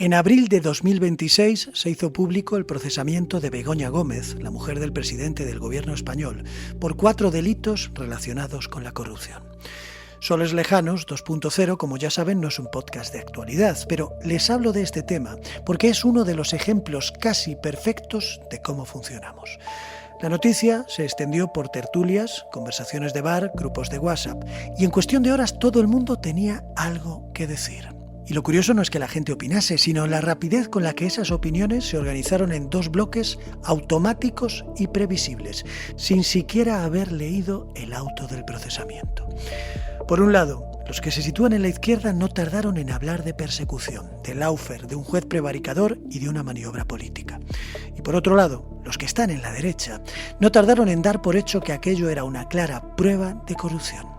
En abril de 2026 se hizo público el procesamiento de Begoña Gómez, la mujer del presidente del gobierno español, por 4 delitos relacionados con la corrupción. Soles Lejanos 2.0, como ya saben, no es un podcast de actualidad, pero les hablo de este tema porque es uno de los ejemplos casi perfectos de cómo funcionamos. La noticia se extendió por tertulias, conversaciones de bar, grupos de WhatsApp, y en cuestión de horas todo el mundo tenía algo que decir. Y lo curioso no es que la gente opinase, sino la rapidez con la que esas opiniones se organizaron en 2 bloques automáticos y previsibles, sin siquiera haber leído el auto del procesamiento. Por un lado, los que se sitúan en la izquierda no tardaron en hablar de persecución, de lawfare, de un juez prevaricador y de una maniobra política. Y por otro lado, los que están en la derecha no tardaron en dar por hecho que aquello era una clara prueba de corrupción.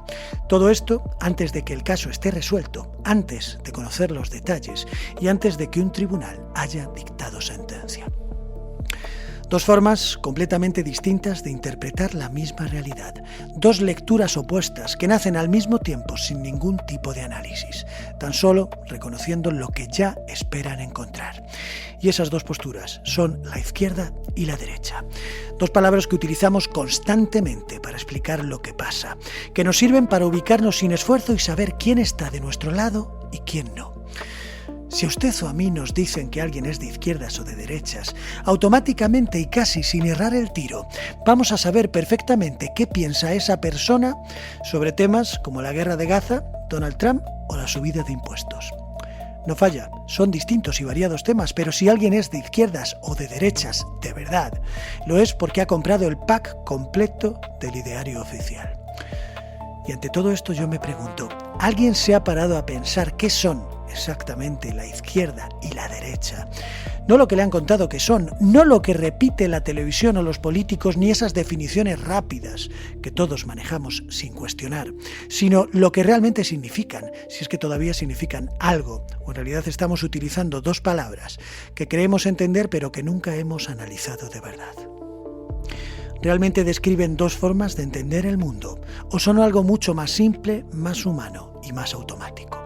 Todo esto antes de que el caso esté resuelto, antes de conocer los detalles y antes de que un tribunal haya dictado sentencia. 2 formas completamente distintas de interpretar la misma realidad. 2 lecturas opuestas que nacen al mismo tiempo sin ningún tipo de análisis, tan solo reconociendo lo que ya esperan encontrar. Y esas 2 posturas son la izquierda y la derecha. 2 palabras que utilizamos constantemente para explicar lo que pasa, que nos sirven para ubicarnos sin esfuerzo y saber quién está de nuestro lado y quién no. Si a usted o a mí nos dicen que alguien es de izquierdas o de derechas, automáticamente y casi sin errar el tiro, vamos a saber perfectamente qué piensa esa persona sobre temas como la guerra de Gaza, Donald Trump o la subida de impuestos. No falla, son distintos y variados temas, pero si alguien es de izquierdas o de derechas de verdad, lo es porque ha comprado el pack completo del ideario oficial. Y ante todo esto yo me pregunto, ¿alguien se ha parado a pensar qué son exactamente la izquierda y la derecha? No lo que le han contado que son, no lo que repite la televisión o los políticos, ni esas definiciones rápidas que todos manejamos sin cuestionar, sino lo que realmente significan, si es que todavía significan algo, o en realidad estamos utilizando 2 palabras que creemos entender pero que nunca hemos analizado de verdad. ¿Realmente describen 2 formas de entender el mundo? ¿O son algo mucho más simple, más humano y más automático?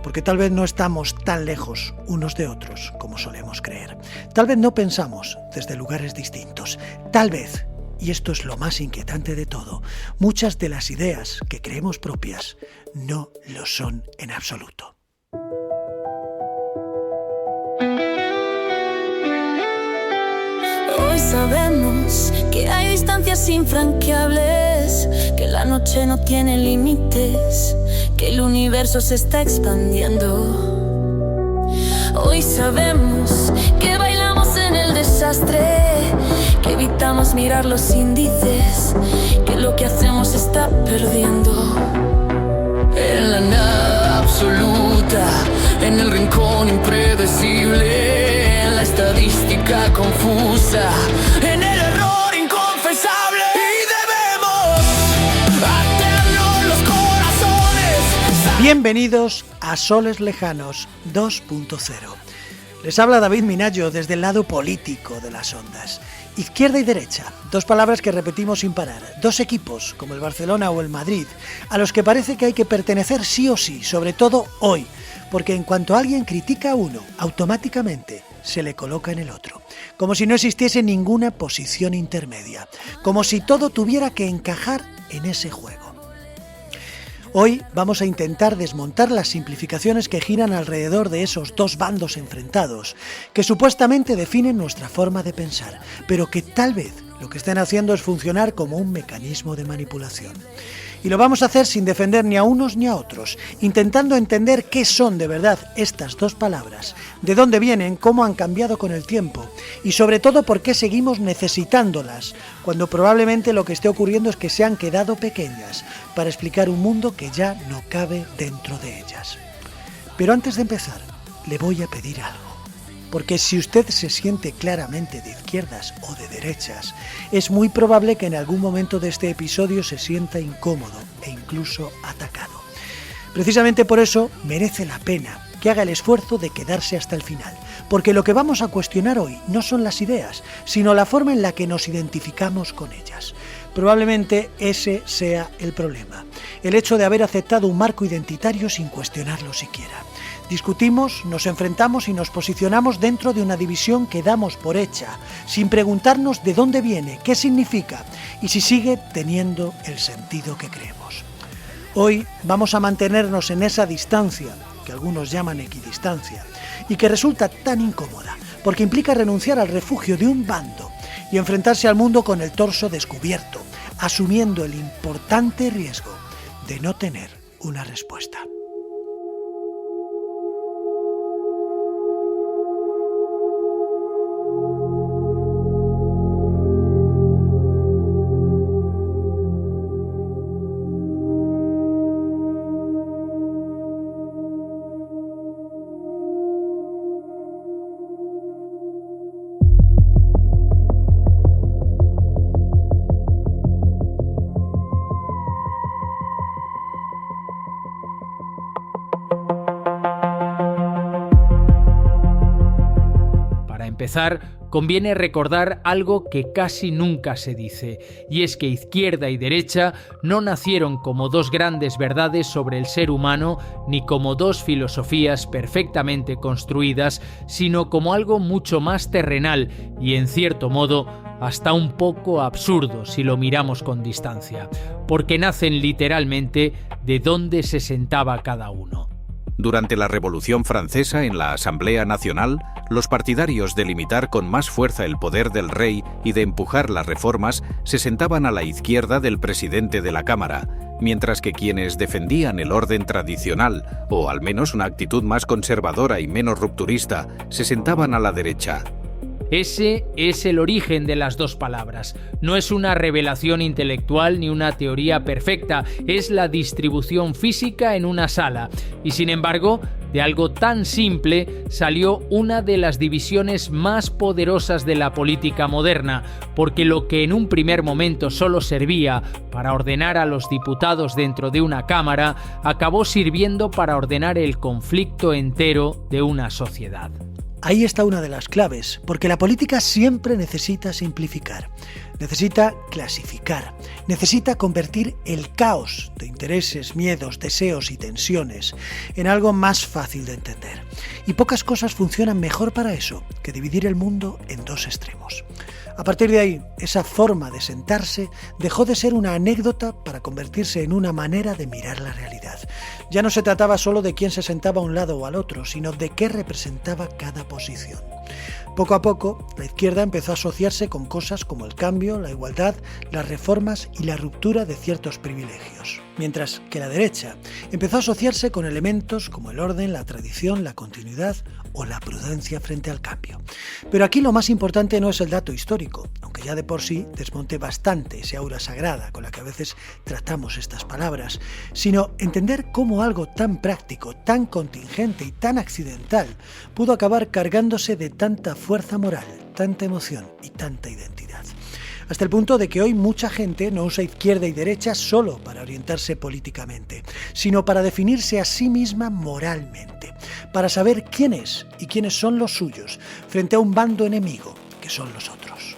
Porque tal vez no estamos tan lejos unos de otros como solemos creer. Tal vez no pensamos desde lugares distintos. Tal vez, y esto es lo más inquietante de todo, muchas de las ideas que creemos propias no lo son en absoluto. Hoy sabemos que hay distancias infranqueables, que la noche no tiene límites, que el universo se está expandiendo. Hoy sabemos que bailamos en el desastre, que evitamos mirar los índices, que lo que hacemos se está perdiendo. En la nada absoluta, en el rincón impredecible, en la estadística confusa, en el error inconfesable. Y debemos atarnos los corazones. Bienvenidos a Soles Lejanos 2.0. Les habla David Minayo desde el lado político de las ondas. Izquierda y derecha, 2 palabras que repetimos sin parar. 2 equipos, como el Barcelona o el Madrid, a los que parece que hay que pertenecer sí o sí, sobre todo hoy, porque en cuanto alguien critica a uno, automáticamente se le coloca en el otro, como si no existiese ninguna posición intermedia, como si todo tuviera que encajar en ese juego. Hoy vamos a intentar desmontar las simplificaciones que giran alrededor de esos 2 bandos enfrentados, que supuestamente definen nuestra forma de pensar, pero que tal vez lo que estén haciendo es funcionar como un mecanismo de manipulación. Y lo vamos a hacer sin defender ni a unos ni a otros, intentando entender qué son de verdad estas 2 palabras, de dónde vienen, cómo han cambiado con el tiempo y sobre todo por qué seguimos necesitándolas, cuando probablemente lo que esté ocurriendo es que se han quedado pequeñas para explicar un mundo que ya no cabe dentro de ellas. Pero antes de empezar, le voy a pedir algo. Porque si usted se siente claramente de izquierdas o de derechas, es muy probable que en algún momento de este episodio se sienta incómodo e incluso atacado. Precisamente por eso merece la pena que haga el esfuerzo de quedarse hasta el final, porque lo que vamos a cuestionar hoy no son las ideas, sino la forma en la que nos identificamos con ellas. Probablemente ese sea el problema, el hecho de haber aceptado un marco identitario sin cuestionarlo siquiera, Discutimos, nos enfrentamos y nos posicionamos dentro de una división que damos por hecha, sin preguntarnos de dónde viene, qué significa y si sigue teniendo el sentido que creemos. Hoy vamos a mantenernos en esa distancia, que algunos llaman equidistancia, y que resulta tan incómoda, porque implica renunciar al refugio de un bando y enfrentarse al mundo con el torso descubierto, asumiendo el importante riesgo de no tener una respuesta. Empezar, conviene recordar algo que casi nunca se dice, y es que izquierda y derecha no nacieron como dos grandes verdades sobre el ser humano ni como dos filosofías perfectamente construidas, sino como algo mucho más terrenal y, en cierto modo, hasta un poco absurdo si lo miramos con distancia, porque nacen literalmente de dónde se sentaba cada uno. Durante la Revolución Francesa, en la Asamblea Nacional, los partidarios de limitar con más fuerza el poder del rey y de empujar las reformas se sentaban a la izquierda del presidente de la Cámara, mientras que quienes defendían el orden tradicional, o al menos una actitud más conservadora y menos rupturista, se sentaban a la derecha. Ese es el origen de las dos palabras. No es una revelación intelectual ni una teoría perfecta, es la distribución física en una sala. Y sin embargo, de algo tan simple salió una de las divisiones más poderosas de la política moderna, porque lo que en un primer momento solo servía para ordenar a los diputados dentro de una cámara, acabó sirviendo para ordenar el conflicto entero de una sociedad. Ahí está una de las claves, porque la política siempre necesita simplificar, necesita clasificar, necesita convertir el caos de intereses, miedos, deseos y tensiones en algo más fácil de entender. Y pocas cosas funcionan mejor para eso que dividir el mundo en dos extremos. A partir de ahí, esa forma de sentarse dejó de ser una anécdota para convertirse en una manera de mirar la realidad. Ya no se trataba solo de quién se sentaba a un lado o al otro, sino de qué representaba cada posición. Poco a poco, la izquierda empezó a asociarse con cosas como el cambio, la igualdad, las reformas y la ruptura de ciertos privilegios. Mientras que la derecha empezó a asociarse con elementos como el orden, la tradición, la continuidad o la prudencia frente al cambio. Pero aquí lo más importante no es el dato histórico, aunque ya de por sí desmonte bastante ese aura sagrada con la que a veces tratamos estas palabras, sino entender cómo algo tan práctico, tan contingente y tan accidental pudo acabar cargándose de tanta fuerza moral, tanta emoción y tanta identidad. Hasta el punto de que hoy mucha gente no usa izquierda y derecha solo para orientarse políticamente, sino para definirse a sí misma moralmente, para saber quién es y quiénes son los suyos frente a un bando enemigo que son los otros.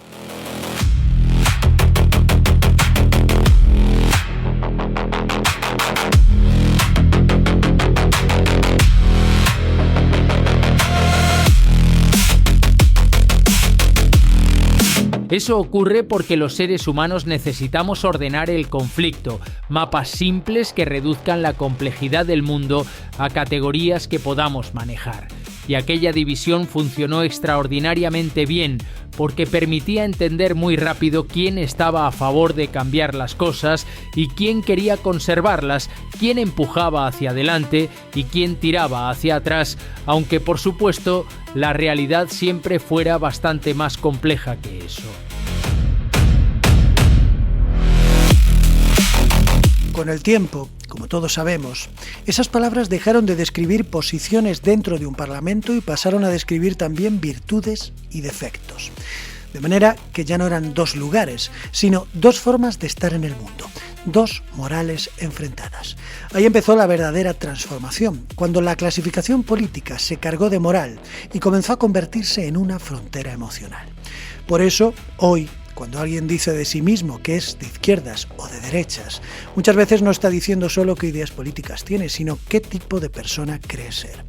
Eso ocurre porque los seres humanos necesitamos ordenar el conflicto, mapas simples que reduzcan la complejidad del mundo a categorías que podamos manejar. Y aquella división funcionó extraordinariamente bien, porque permitía entender muy rápido quién estaba a favor de cambiar las cosas y quién quería conservarlas, quién empujaba hacia adelante y quién tiraba hacia atrás, aunque por supuesto la realidad siempre fuera bastante más compleja que eso. Con el tiempo, como todos sabemos, esas palabras dejaron de describir posiciones dentro de un parlamento y pasaron a describir también virtudes y defectos. De manera que ya no eran dos lugares, sino dos formas de estar en el mundo, dos morales enfrentadas. Ahí empezó la verdadera transformación, cuando la clasificación política se cargó de moral y comenzó a convertirse en una frontera emocional. Por eso, hoy, cuando alguien dice de sí mismo que es de izquierdas o de derechas, muchas veces no está diciendo solo qué ideas políticas tiene, sino qué tipo de persona cree ser.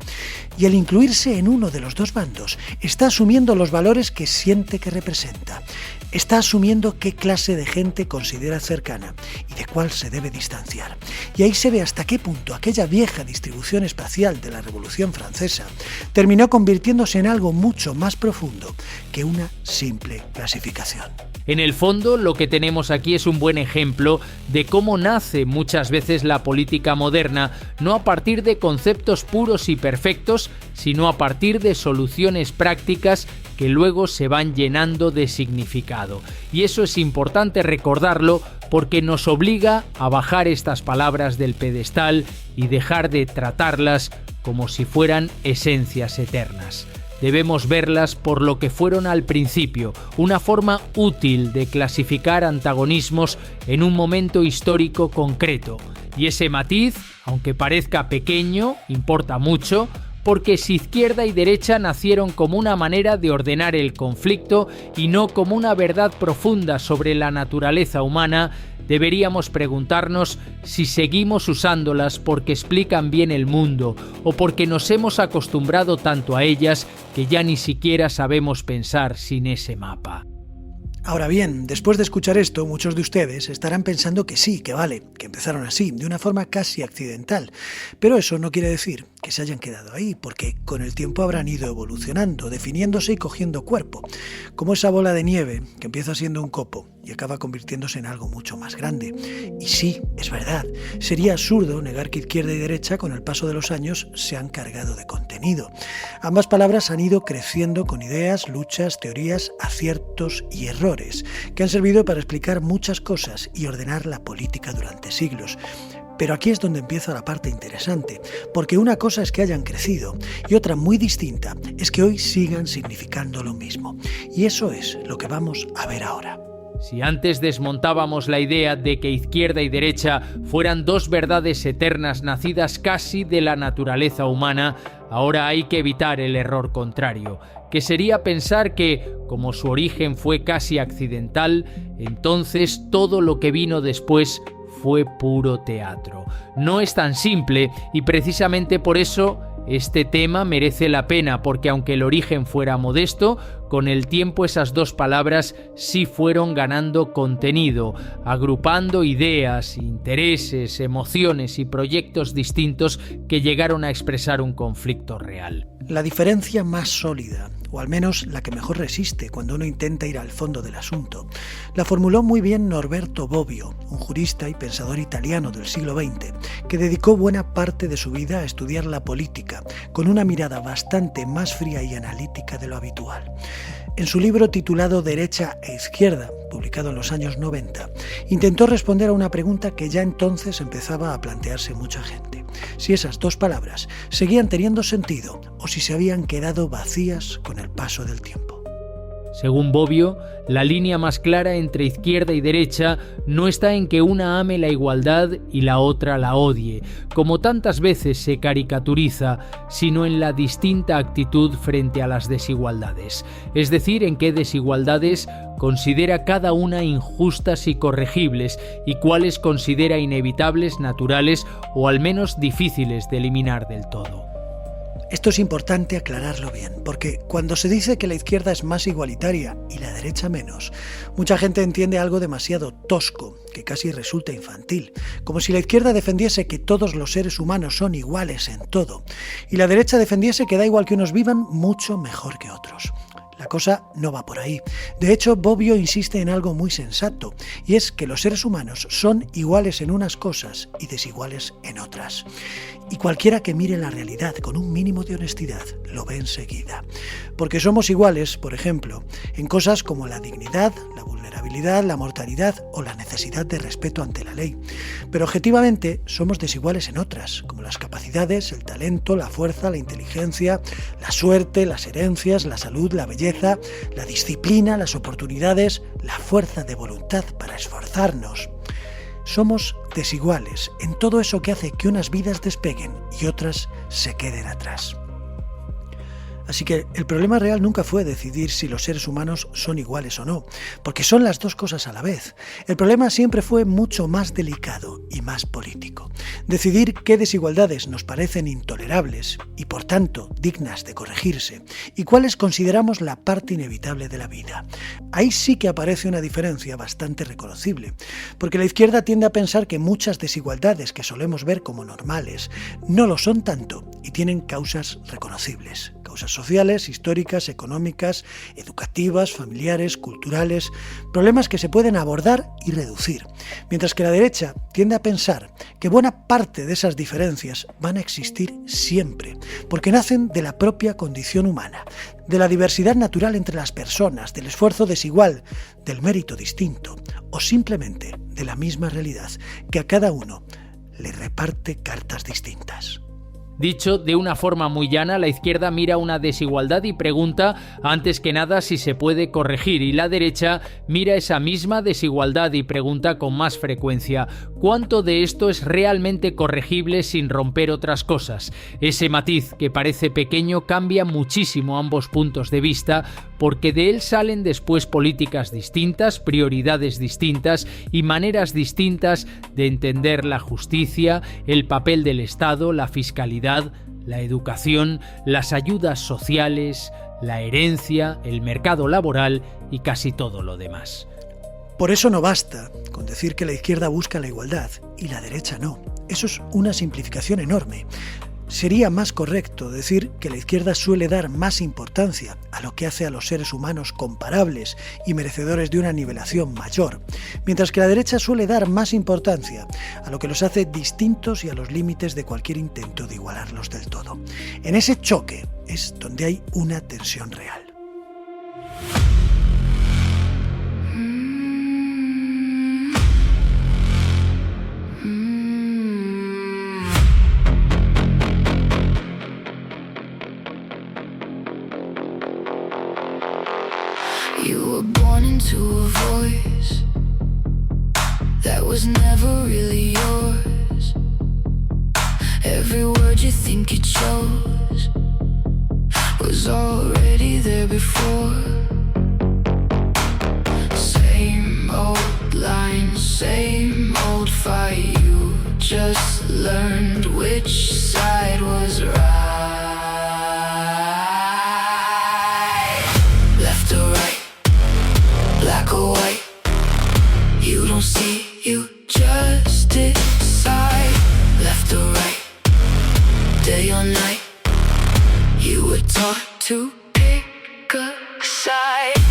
Y el incluirse en uno de los dos bandos está asumiendo los valores que siente que representa. Está asumiendo qué clase de gente considera cercana y de cuál se debe distanciar. Y ahí se ve hasta qué punto aquella vieja distribución espacial de la Revolución Francesa terminó convirtiéndose en algo mucho más profundo que una simple clasificación. En el fondo, lo que tenemos aquí es un buen ejemplo de cómo nace muchas veces la política moderna, no a partir de conceptos puros y perfectos, sino a partir de soluciones prácticas que luego se van llenando de significado. Y eso es importante recordarlo porque nos obliga a bajar estas palabras del pedestal y dejar de tratarlas como si fueran esencias eternas. Debemos verlas por lo que fueron al principio, una forma útil de clasificar antagonismos en un momento histórico concreto. Y ese matiz, aunque parezca pequeño, importa mucho, porque si izquierda y derecha nacieron como una manera de ordenar el conflicto y no como una verdad profunda sobre la naturaleza humana, deberíamos preguntarnos si seguimos usándolas porque explican bien el mundo o porque nos hemos acostumbrado tanto a ellas que ya ni siquiera sabemos pensar sin ese mapa. Ahora bien, después de escuchar esto, muchos de ustedes estarán pensando que sí, que vale, que empezaron así, de una forma casi accidental. Pero eso no quiere decir que se hayan quedado ahí, porque con el tiempo habrán ido evolucionando, definiéndose y cogiendo cuerpo, como esa bola de nieve que empieza siendo un copo y acaba convirtiéndose en algo mucho más grande. Y sí, es verdad, sería absurdo negar que izquierda y derecha con el paso de los años se han cargado de contenido. Ambas palabras han ido creciendo con ideas, luchas, teorías, aciertos y errores, que han servido para explicar muchas cosas y ordenar la política durante siglos. Pero aquí es donde empieza la parte interesante, porque una cosa es que hayan crecido y otra muy distinta es que hoy sigan significando lo mismo. Y eso es lo que vamos a ver ahora. Si antes desmontábamos la idea de que izquierda y derecha fueran dos verdades eternas nacidas casi de la naturaleza humana, ahora hay que evitar el error contrario, que sería pensar que, como su origen fue casi accidental, entonces todo lo que vino después fue puro teatro. No es tan simple y precisamente por eso este tema merece la pena, porque aunque el origen fuera modesto, con el tiempo esas dos palabras sí fueron ganando contenido, agrupando ideas, intereses, emociones y proyectos distintos que llegaron a expresar un conflicto real. La diferencia más sólida, o al menos la que mejor resiste cuando uno intenta ir al fondo del asunto, la formuló muy bien Norberto Bobbio, un jurista y pensador italiano del siglo XX, que dedicó buena parte de su vida a estudiar la política, con una mirada bastante más fría y analítica de lo habitual. En su libro titulado Derecha e Izquierda, publicado en los años 90, intentó responder a una pregunta que ya entonces empezaba a plantearse mucha gente: si esas dos palabras seguían teniendo sentido o si se habían quedado vacías con el paso del tiempo. Según Bobbio, la línea más clara entre izquierda y derecha no está en que una ame la igualdad y la otra la odie, como tantas veces se caricaturiza, sino en la distinta actitud frente a las desigualdades, es decir, en qué desigualdades considera cada una injustas y corregibles y cuáles considera inevitables, naturales o al menos difíciles de eliminar del todo. Esto es importante aclararlo bien, porque cuando se dice que la izquierda es más igualitaria y la derecha menos, mucha gente entiende algo demasiado tosco, que casi resulta infantil, como si la izquierda defendiese que todos los seres humanos son iguales en todo, y la derecha defendiese que da igual que unos vivan mucho mejor que otros. La cosa no va por ahí. De hecho, Bobbio insiste en algo muy sensato, y es que los seres humanos son iguales en unas cosas y desiguales en otras. Y cualquiera que mire la realidad con un mínimo de honestidad lo ve enseguida. Porque somos iguales, por ejemplo, en cosas como la dignidad, la vulnerabilidad, la mortalidad o la necesidad de respeto ante la ley. Pero objetivamente somos desiguales en otras, como las capacidades, el talento, la fuerza, la inteligencia, la suerte, las herencias, la salud, la belleza, la disciplina, las oportunidades, la fuerza de voluntad para esforzarnos. Somos desiguales en todo eso que hace que unas vidas despeguen y otras se queden atrás. Así que el problema real nunca fue decidir si los seres humanos son iguales o no, porque son las dos cosas a la vez. El problema siempre fue mucho más delicado y más político. Decidir qué desigualdades nos parecen intolerables y por tanto dignas de corregirse y cuáles consideramos la parte inevitable de la vida. Ahí sí que aparece una diferencia bastante reconocible, porque la izquierda tiende a pensar que muchas desigualdades que solemos ver como normales no lo son tanto y tienen causas reconocibles. Causas sociales, históricas, económicas, educativas, familiares, culturales, problemas que se pueden abordar y reducir. Mientras que la derecha tiende a pensar que buena parte de esas diferencias van a existir siempre, porque nacen de la propia condición humana, de la diversidad natural entre las personas, del esfuerzo desigual, del mérito distinto, o simplemente de la misma realidad, que a cada uno le reparte cartas distintas. Dicho de una forma muy llana, la izquierda mira una desigualdad y pregunta antes que nada si se puede corregir, y la derecha mira esa misma desigualdad y pregunta con más frecuencia ¿cuánto de esto es realmente corregible sin romper otras cosas? Ese matiz que parece pequeño cambia muchísimo ambos puntos de vista, porque de él salen después políticas distintas, prioridades distintas y maneras distintas de entender la justicia, el papel del Estado, la fiscalidad, la educación, las ayudas sociales, la herencia, el mercado laboral y casi todo lo demás. Por eso no basta con decir que la izquierda busca la igualdad y la derecha no. Eso es una simplificación enorme. Sería más correcto decir que la izquierda suele dar más importancia a lo que hace a los seres humanos comparables y merecedores de una nivelación mayor, mientras que la derecha suele dar más importancia a lo que los hace distintos y a los límites de cualquier intento de igualarlos del todo. En ese choque es donde hay una tensión real. You were born into a voice that was never really yours. Every word you think you chose was already there before. Same old lines, same old fight. You just learned which side was right. Left or right, black or white, you don't see, you just decide. Left or right, day or night, you were taught to pick a side.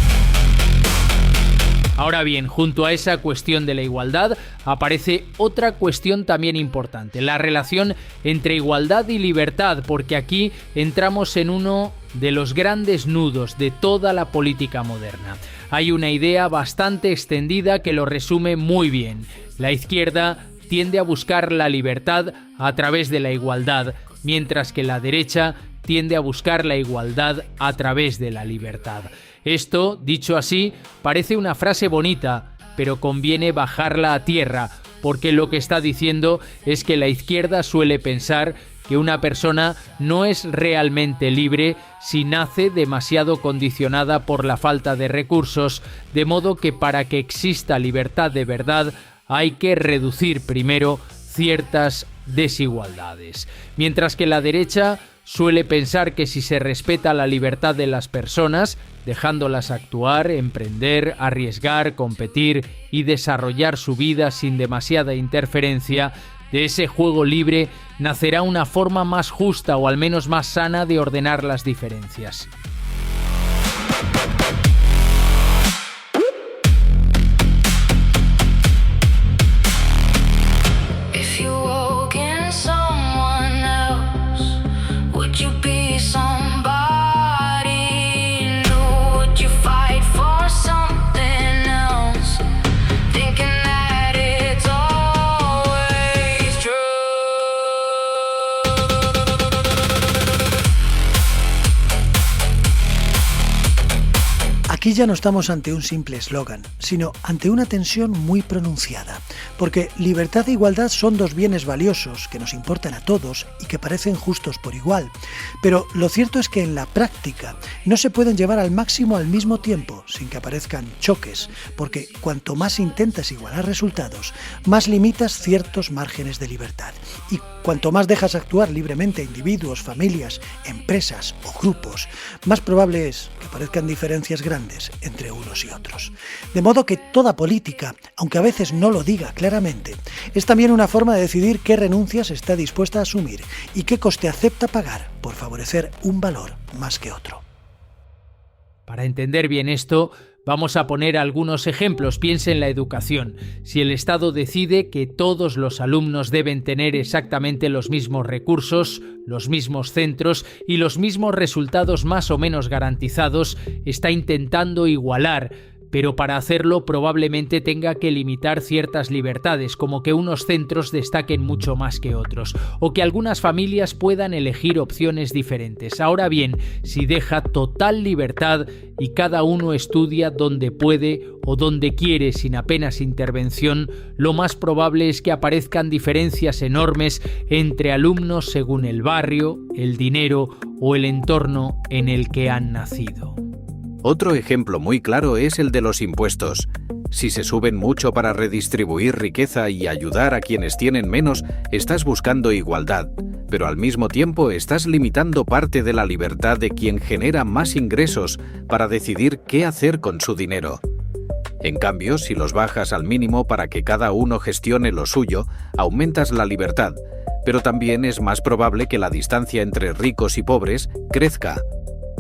Ahora bien, junto a esa cuestión de la igualdad aparece otra cuestión también importante, la relación entre igualdad y libertad, porque aquí entramos en uno de los grandes nudos de toda la política moderna. Hay una idea bastante extendida que lo resume muy bien. La izquierda tiende a buscar la libertad a través de la igualdad, mientras que la derecha tiende a buscar la igualdad a través de la libertad. Esto, dicho así, parece una frase bonita, pero conviene bajarla a tierra, porque lo que está diciendo es que la izquierda suele pensar que una persona no es realmente libre si nace demasiado condicionada por la falta de recursos, de modo que para que exista libertad de verdad hay que reducir primero ciertas desigualdades. Mientras que la derecha suele pensar que si se respeta la libertad de las personas, dejándolas actuar, emprender, arriesgar, competir y desarrollar su vida sin demasiada interferencia, de ese juego libre nacerá una forma más justa o al menos más sana de ordenar las diferencias. Aquí ya no estamos ante un simple eslogan, sino ante una tensión muy pronunciada, porque libertad e igualdad son dos bienes valiosos que nos importan a todos y que parecen justos por igual, pero lo cierto es que en la práctica no se pueden llevar al máximo al mismo tiempo sin que aparezcan choques, porque cuanto más intentas igualar resultados, más limitas ciertos márgenes de libertad, y cuanto más dejas actuar libremente a individuos, familias, empresas o grupos, más probable es que aparezcan diferencias grandes entre unos y otros. De modo que toda política, aunque a veces no lo diga claramente, es también una forma de decidir qué renuncias está dispuesta a asumir y qué coste acepta pagar por favorecer un valor más que otro. Para entender bien esto, vamos a poner algunos ejemplos. Piense en la educación. Si el Estado decide que todos los alumnos deben tener exactamente los mismos recursos, los mismos centros y los mismos resultados más o menos garantizados, está intentando igualar, pero para hacerlo probablemente tenga que limitar ciertas libertades, como que unos centros destaquen mucho más que otros, o que algunas familias puedan elegir opciones diferentes. Ahora bien, si deja total libertad y cada uno estudia donde puede o donde quiere sin apenas intervención, lo más probable es que aparezcan diferencias enormes entre alumnos según el barrio, el dinero o el entorno en el que han nacido. Otro ejemplo muy claro es el de los impuestos. Si se suben mucho para redistribuir riqueza y ayudar a quienes tienen menos, estás buscando igualdad, pero al mismo tiempo estás limitando parte de la libertad de quien genera más ingresos para decidir qué hacer con su dinero. En cambio, si los bajas al mínimo para que cada uno gestione lo suyo, aumentas la libertad, pero también es más probable que la distancia entre ricos y pobres crezca.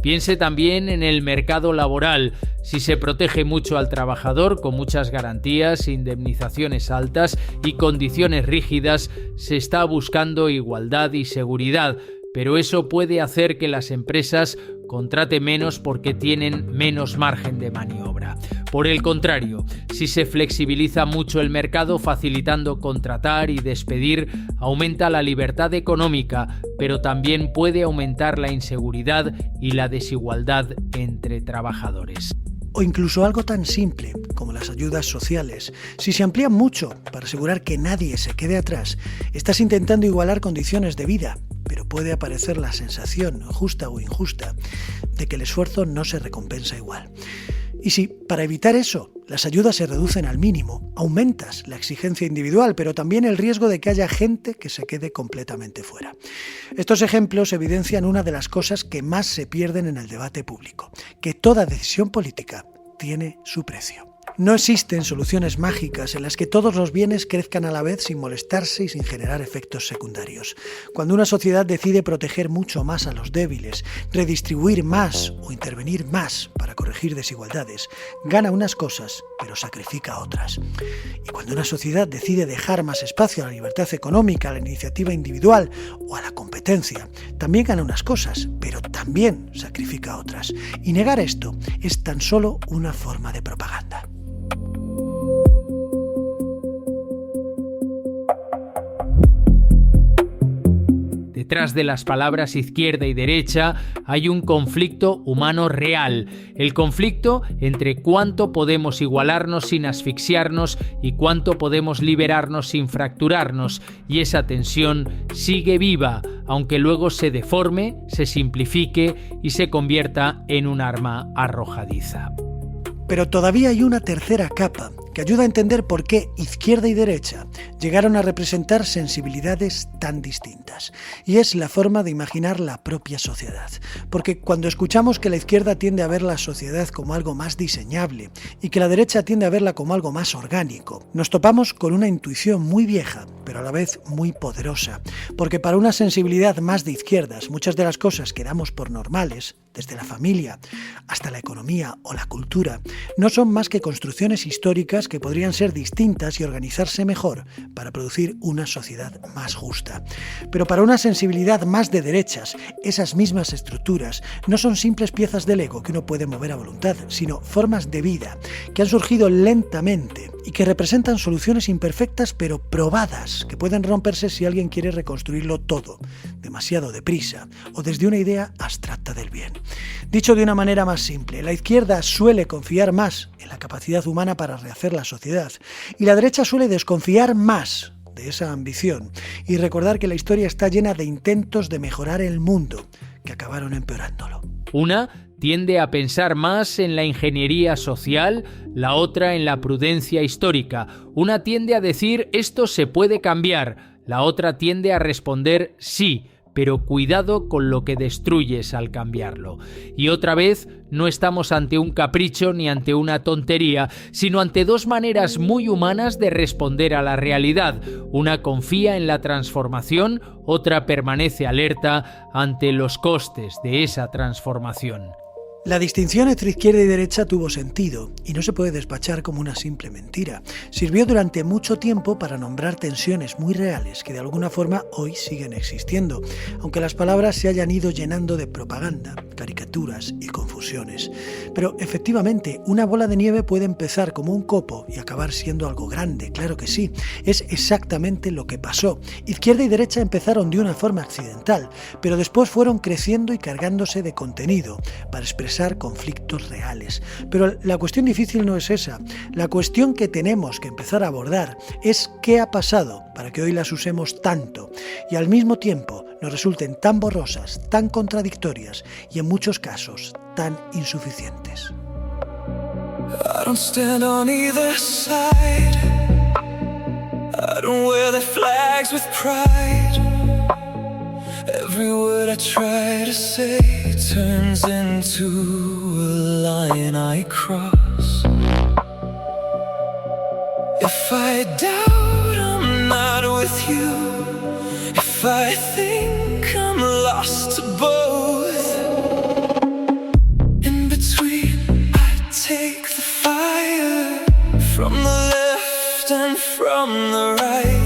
Piense también en el mercado laboral. Si se protege mucho al trabajador con muchas garantías, indemnizaciones altas y condiciones rígidas, se está buscando igualdad y seguridad, pero eso puede hacer que las empresas contraten menos porque tienen menos margen de maniobra. Por el contrario, si se flexibiliza mucho el mercado facilitando contratar y despedir, aumenta la libertad económica, pero también puede aumentar la inseguridad y la desigualdad entre trabajadores. O incluso algo tan simple como las ayudas sociales. Si se amplían mucho para asegurar que nadie se quede atrás, estás intentando igualar condiciones de vida, pero puede aparecer la sensación, justa o injusta, de que el esfuerzo no se recompensa igual. Y si, para evitar eso, las ayudas se reducen al mínimo, aumentas la exigencia individual, pero también el riesgo de que haya gente que se quede completamente fuera. Estos ejemplos evidencian una de las cosas que más se pierden en el debate público, que toda decisión política tiene su precio. No existen soluciones mágicas en las que todos los bienes crezcan a la vez sin molestarse y sin generar efectos secundarios. Cuando una sociedad decide proteger mucho más a los débiles, redistribuir más o intervenir más para corregir desigualdades, gana unas cosas, pero sacrifica otras. Y cuando una sociedad decide dejar más espacio a la libertad económica, a la iniciativa individual o a la competencia, también gana unas cosas, pero también sacrifica otras. Y negar esto es tan solo una forma de propaganda. Detrás de las palabras izquierda y derecha hay un conflicto humano real, el conflicto entre cuánto podemos igualarnos sin asfixiarnos y cuánto podemos liberarnos sin fracturarnos, y esa tensión sigue viva, aunque luego se deforme, se simplifique y se convierta en un arma arrojadiza. Pero todavía hay una tercera capa que ayuda a entender por qué izquierda y derecha llegaron a representar sensibilidades tan distintas. Y es la forma de imaginar la propia sociedad. Porque cuando escuchamos que la izquierda tiende a ver la sociedad como algo más diseñable y que la derecha tiende a verla como algo más orgánico, nos topamos con una intuición muy vieja, pero a la vez muy poderosa. Porque para una sensibilidad más de izquierdas, muchas de las cosas que damos por normales, desde la familia hasta la economía o la cultura, no son más que construcciones históricas que podrían ser distintas y organizarse mejor para producir una sociedad más justa. Pero para una sensibilidad más de derechas, esas mismas estructuras no son simples piezas de Lego que uno puede mover a voluntad, sino formas de vida que han surgido lentamente y que representan soluciones imperfectas pero probadas, que pueden romperse si alguien quiere reconstruirlo todo, demasiado deprisa o desde una idea abstracta del bien. Dicho de una manera más simple, la izquierda suele confiar más en la capacidad humana para rehacer la sociedad y la derecha suele desconfiar más de esa ambición y recordar que la historia está llena de intentos de mejorar el mundo que acabaron empeorándolo. Una tiende a pensar más en la ingeniería social, la otra en la prudencia histórica. Una tiende a decir esto se puede cambiar, la otra tiende a responder sí, pero cuidado con lo que destruyes al cambiarlo. Y otra vez, no estamos ante un capricho ni ante una tontería, sino ante dos maneras muy humanas de responder a la realidad. Una confía en la transformación, otra permanece alerta ante los costes de esa transformación. La distinción entre izquierda y derecha tuvo sentido y no se puede despachar como una simple mentira. Sirvió durante mucho tiempo para nombrar tensiones muy reales que de alguna forma hoy siguen existiendo, aunque las palabras se hayan ido llenando de propaganda, caricaturas y confusiones. Pero efectivamente, una bola de nieve puede empezar como un copo y acabar siendo algo grande, claro que sí. Es exactamente lo que pasó. Izquierda y derecha empezaron de una forma accidental, pero después fueron creciendo y cargándose de contenido para expresar conflictos reales. Pero la cuestión difícil no es esa. La cuestión que tenemos que empezar a abordar es qué ha pasado para que hoy las usemos tanto y al mismo tiempo nos resulten tan borrosas, tan contradictorias y en muchos casos tan insuficientes. I don't stand on either side. I don't wear the flags with pride. Every word I try to say turns into a line I cross. If I doubt I'm not with you, if I think I'm lost to both, in between I take the fire from the left and from the right.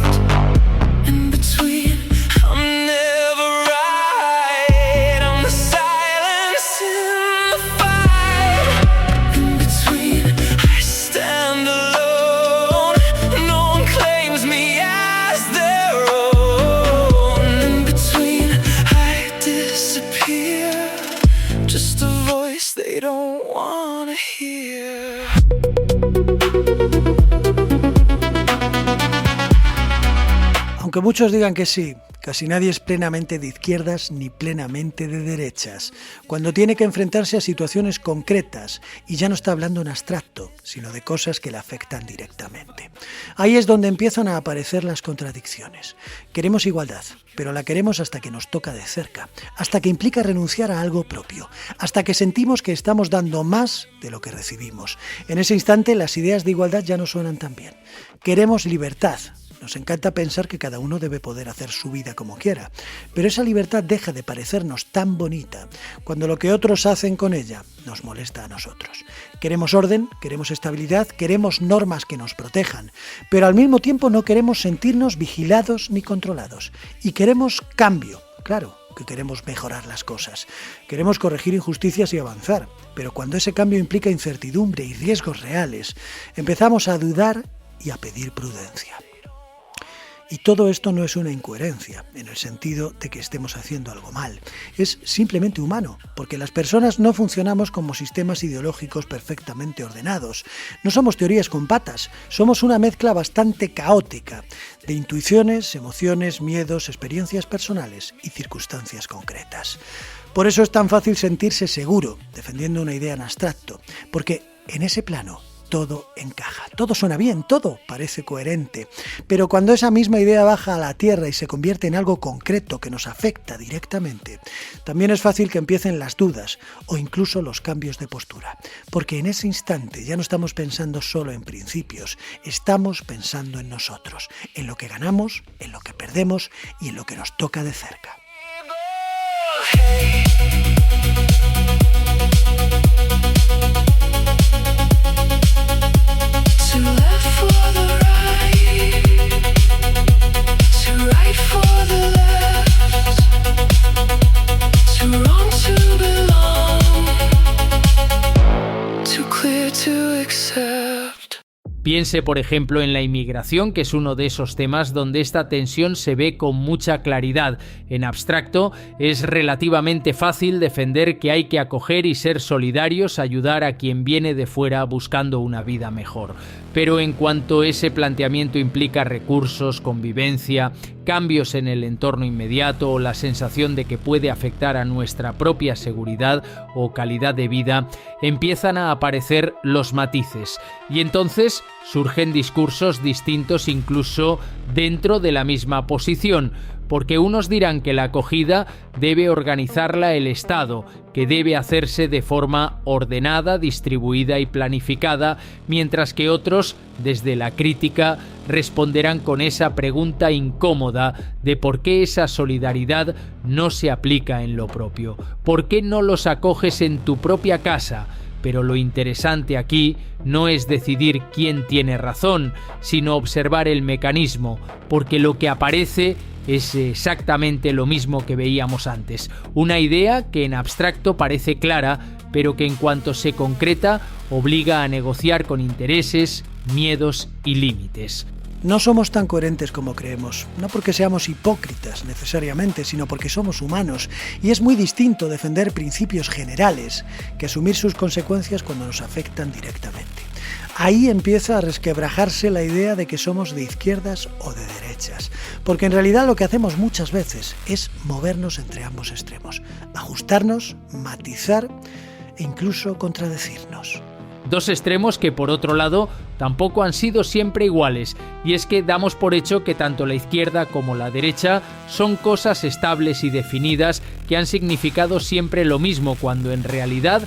Aunque muchos digan que sí, casi nadie es plenamente de izquierdas ni plenamente de derechas. Cuando tiene que enfrentarse a situaciones concretas, y ya no está hablando en abstracto, sino de cosas que le afectan directamente. Ahí es donde empiezan a aparecer las contradicciones. Queremos igualdad, pero la queremos hasta que nos toca de cerca, hasta que implica renunciar a algo propio, hasta que sentimos que estamos dando más de lo que recibimos. En ese instante las ideas de igualdad ya no suenan tan bien. Queremos libertad. Nos encanta pensar que cada uno debe poder hacer su vida como quiera, pero esa libertad deja de parecernos tan bonita cuando lo que otros hacen con ella nos molesta a nosotros. Queremos orden, queremos estabilidad, queremos normas que nos protejan, pero al mismo tiempo no queremos sentirnos vigilados ni controlados. Y queremos cambio, claro, que queremos mejorar las cosas. Queremos corregir injusticias y avanzar, pero cuando ese cambio implica incertidumbre y riesgos reales, empezamos a dudar y a pedir prudencia. Y todo esto no es una incoherencia, en el sentido de que estemos haciendo algo mal. Es simplemente humano, porque las personas no funcionamos como sistemas ideológicos perfectamente ordenados. No somos teorías con patas, somos una mezcla bastante caótica de intuiciones, emociones, miedos, experiencias personales y circunstancias concretas. Por eso es tan fácil sentirse seguro, defendiendo una idea en abstracto, porque en ese plano todo encaja, todo suena bien, todo parece coherente, pero cuando esa misma idea baja a la tierra y se convierte en algo concreto que nos afecta directamente, también es fácil que empiecen las dudas o incluso los cambios de postura, porque en ese instante ya no estamos pensando solo en principios, estamos pensando en nosotros, en lo que ganamos, en lo que perdemos y en lo que nos toca de cerca. To accept. Piense, por ejemplo, en la inmigración, que es uno de esos temas donde esta tensión se ve con mucha claridad. En abstracto, es relativamente fácil defender que hay que acoger y ser solidarios, ayudar a quien viene de fuera buscando una vida mejor. Pero en cuanto ese planteamiento implica recursos, convivencia, cambios en el entorno inmediato o la sensación de que puede afectar a nuestra propia seguridad o calidad de vida, empiezan a aparecer los matices. Y entonces surgen discursos distintos incluso dentro de la misma posición, porque unos dirán que la acogida debe organizarla el Estado, que debe hacerse de forma ordenada, distribuida y planificada, mientras que otros, desde la crítica, responderán con esa pregunta incómoda de por qué esa solidaridad no se aplica en lo propio. ¿Por qué no los acoges en tu propia casa? Pero lo interesante aquí no es decidir quién tiene razón, sino observar el mecanismo, porque lo que aparece es exactamente lo mismo que veíamos antes. Una idea que en abstracto parece clara, pero que en cuanto se concreta obliga a negociar con intereses, miedos y límites. No somos tan coherentes como creemos, no porque seamos hipócritas necesariamente, sino porque somos humanos, y es muy distinto defender principios generales que asumir sus consecuencias cuando nos afectan directamente. Ahí empieza a resquebrajarse la idea de que somos de izquierdas o de derechas, porque en realidad lo que hacemos muchas veces es movernos entre ambos extremos, ajustarnos, matizar e incluso contradecirnos. Dos extremos que, por otro lado, tampoco han sido siempre iguales, y es que damos por hecho que tanto la izquierda como la derecha son cosas estables y definidas que han significado siempre lo mismo, cuando en realidad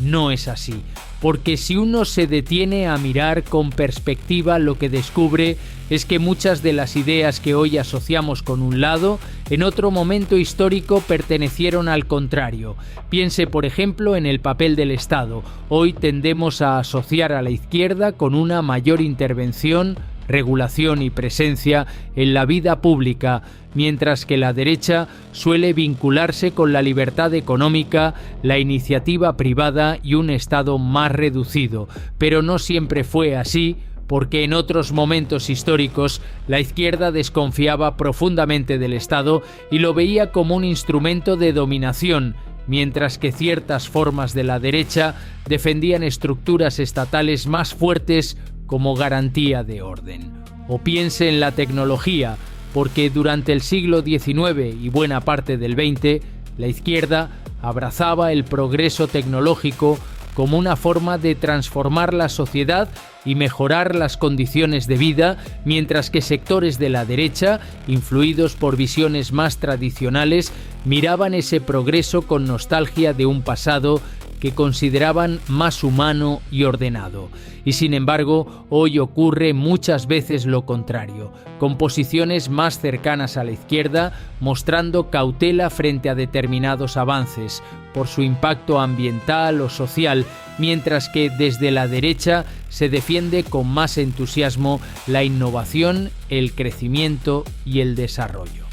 no es así. Porque si uno se detiene a mirar con perspectiva, lo que descubre es que muchas de las ideas que hoy asociamos con un lado, en otro momento histórico pertenecieron al contrario. Piense, por ejemplo, en el papel del Estado. Hoy tendemos a asociar a la izquierda con una mayor intervención, regulación y presencia en la vida pública, mientras que la derecha suele vincularse con la libertad económica, la iniciativa privada y un Estado más reducido. Pero no siempre fue así, porque en otros momentos históricos la izquierda desconfiaba profundamente del Estado y lo veía como un instrumento de dominación, mientras que ciertas formas de la derecha defendían estructuras estatales más fuertes como garantía de orden. O piense en la tecnología, porque durante el siglo XIX y buena parte del XX, la izquierda abrazaba el progreso tecnológico como una forma de transformar la sociedad y mejorar las condiciones de vida, mientras que sectores de la derecha, influidos por visiones más tradicionales, miraban ese progreso con nostalgia de un pasado que consideraban más humano y ordenado. Y sin embargo, hoy ocurre muchas veces lo contrario, con posiciones más cercanas a la izquierda, mostrando cautela frente a determinados avances, por su impacto ambiental o social, mientras que desde la derecha se defiende con más entusiasmo la innovación, el crecimiento y el desarrollo.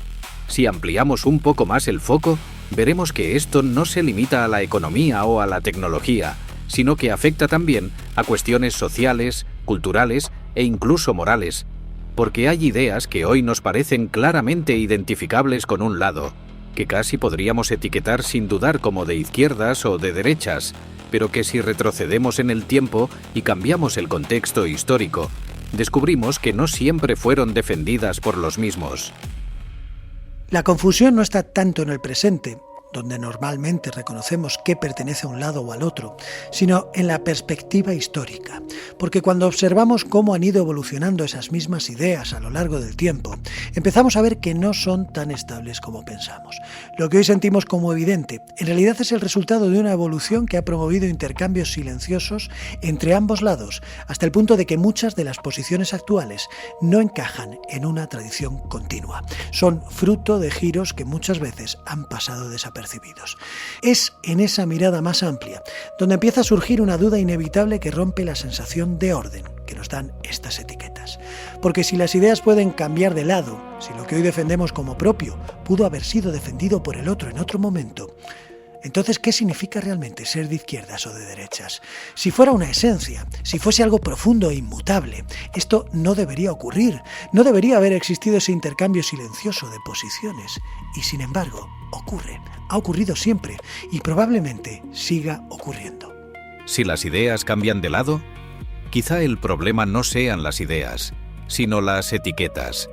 Si ampliamos un poco más el foco, veremos que esto no se limita a la economía o a la tecnología, sino que afecta también a cuestiones sociales, culturales e incluso morales, porque hay ideas que hoy nos parecen claramente identificables con un lado, que casi podríamos etiquetar sin dudar como de izquierdas o de derechas, pero que si retrocedemos en el tiempo y cambiamos el contexto histórico, descubrimos que no siempre fueron defendidas por los mismos. La confusión no está tanto en el presente, donde normalmente reconocemos qué pertenece a un lado o al otro, sino en la perspectiva histórica, porque cuando observamos cómo han ido evolucionando esas mismas ideas a lo largo del tiempo, empezamos a ver que no son tan estables como pensamos. Lo que hoy sentimos como evidente, en realidad es el resultado de una evolución que ha promovido intercambios silenciosos entre ambos lados, hasta el punto de que muchas de las posiciones actuales no encajan en una tradición continua. Son fruto de giros que muchas veces han pasado desapercibidos. Es en esa mirada más amplia donde empieza a surgir una duda inevitable que rompe la sensación de orden que nos dan estas etiquetas. Porque si las ideas pueden cambiar de lado, si lo que hoy defendemos como propio pudo haber sido defendido por el otro en otro momento, Entonces, ¿qué significa realmente ser de izquierdas o de derechas? Si fuera una esencia, si fuese algo profundo e inmutable, esto no debería ocurrir, no debería haber existido ese intercambio silencioso de posiciones. Y sin embargo, ocurre, ha ocurrido siempre y probablemente siga ocurriendo. Si las ideas cambian de lado, quizá el problema no sean las ideas, sino las etiquetas,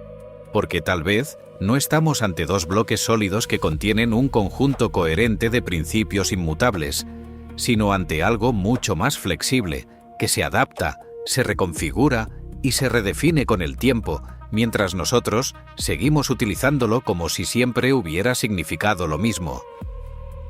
porque tal vez no estamos ante dos bloques sólidos que contienen un conjunto coherente de principios inmutables, sino ante algo mucho más flexible, que se adapta, se reconfigura y se redefine con el tiempo, mientras nosotros seguimos utilizándolo como si siempre hubiera significado lo mismo.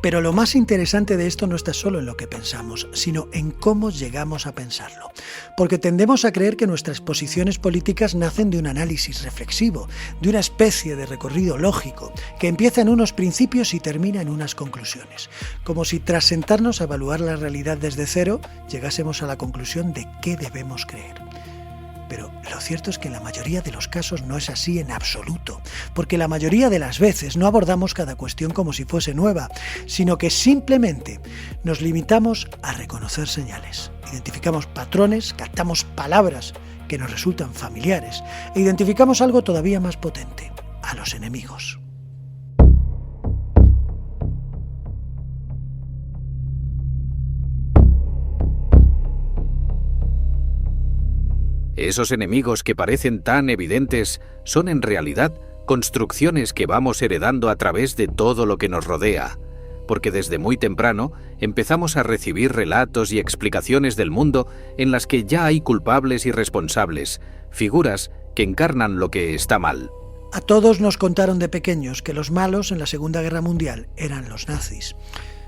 Pero lo más interesante de esto no está solo en lo que pensamos, sino en cómo llegamos a pensarlo. Porque tendemos a creer que nuestras posiciones políticas nacen de un análisis reflexivo, de una especie de recorrido lógico, que empieza en unos principios y termina en unas conclusiones. Como si tras sentarnos a evaluar la realidad desde cero, llegásemos a la conclusión de qué debemos creer. Pero lo cierto es que en la mayoría de los casos no es así en absoluto, porque la mayoría de las veces no abordamos cada cuestión como si fuese nueva, sino que simplemente nos limitamos a reconocer señales. Identificamos patrones, captamos palabras que nos resultan familiares e identificamos algo todavía más potente, a los enemigos. Esos enemigos que parecen tan evidentes son en realidad construcciones que vamos heredando a través de todo lo que nos rodea, porque desde muy temprano empezamos a recibir relatos y explicaciones del mundo en las que ya hay culpables y responsables, figuras que encarnan lo que está mal. A todos nos contaron de pequeños que los malos en la Segunda Guerra Mundial eran los nazis,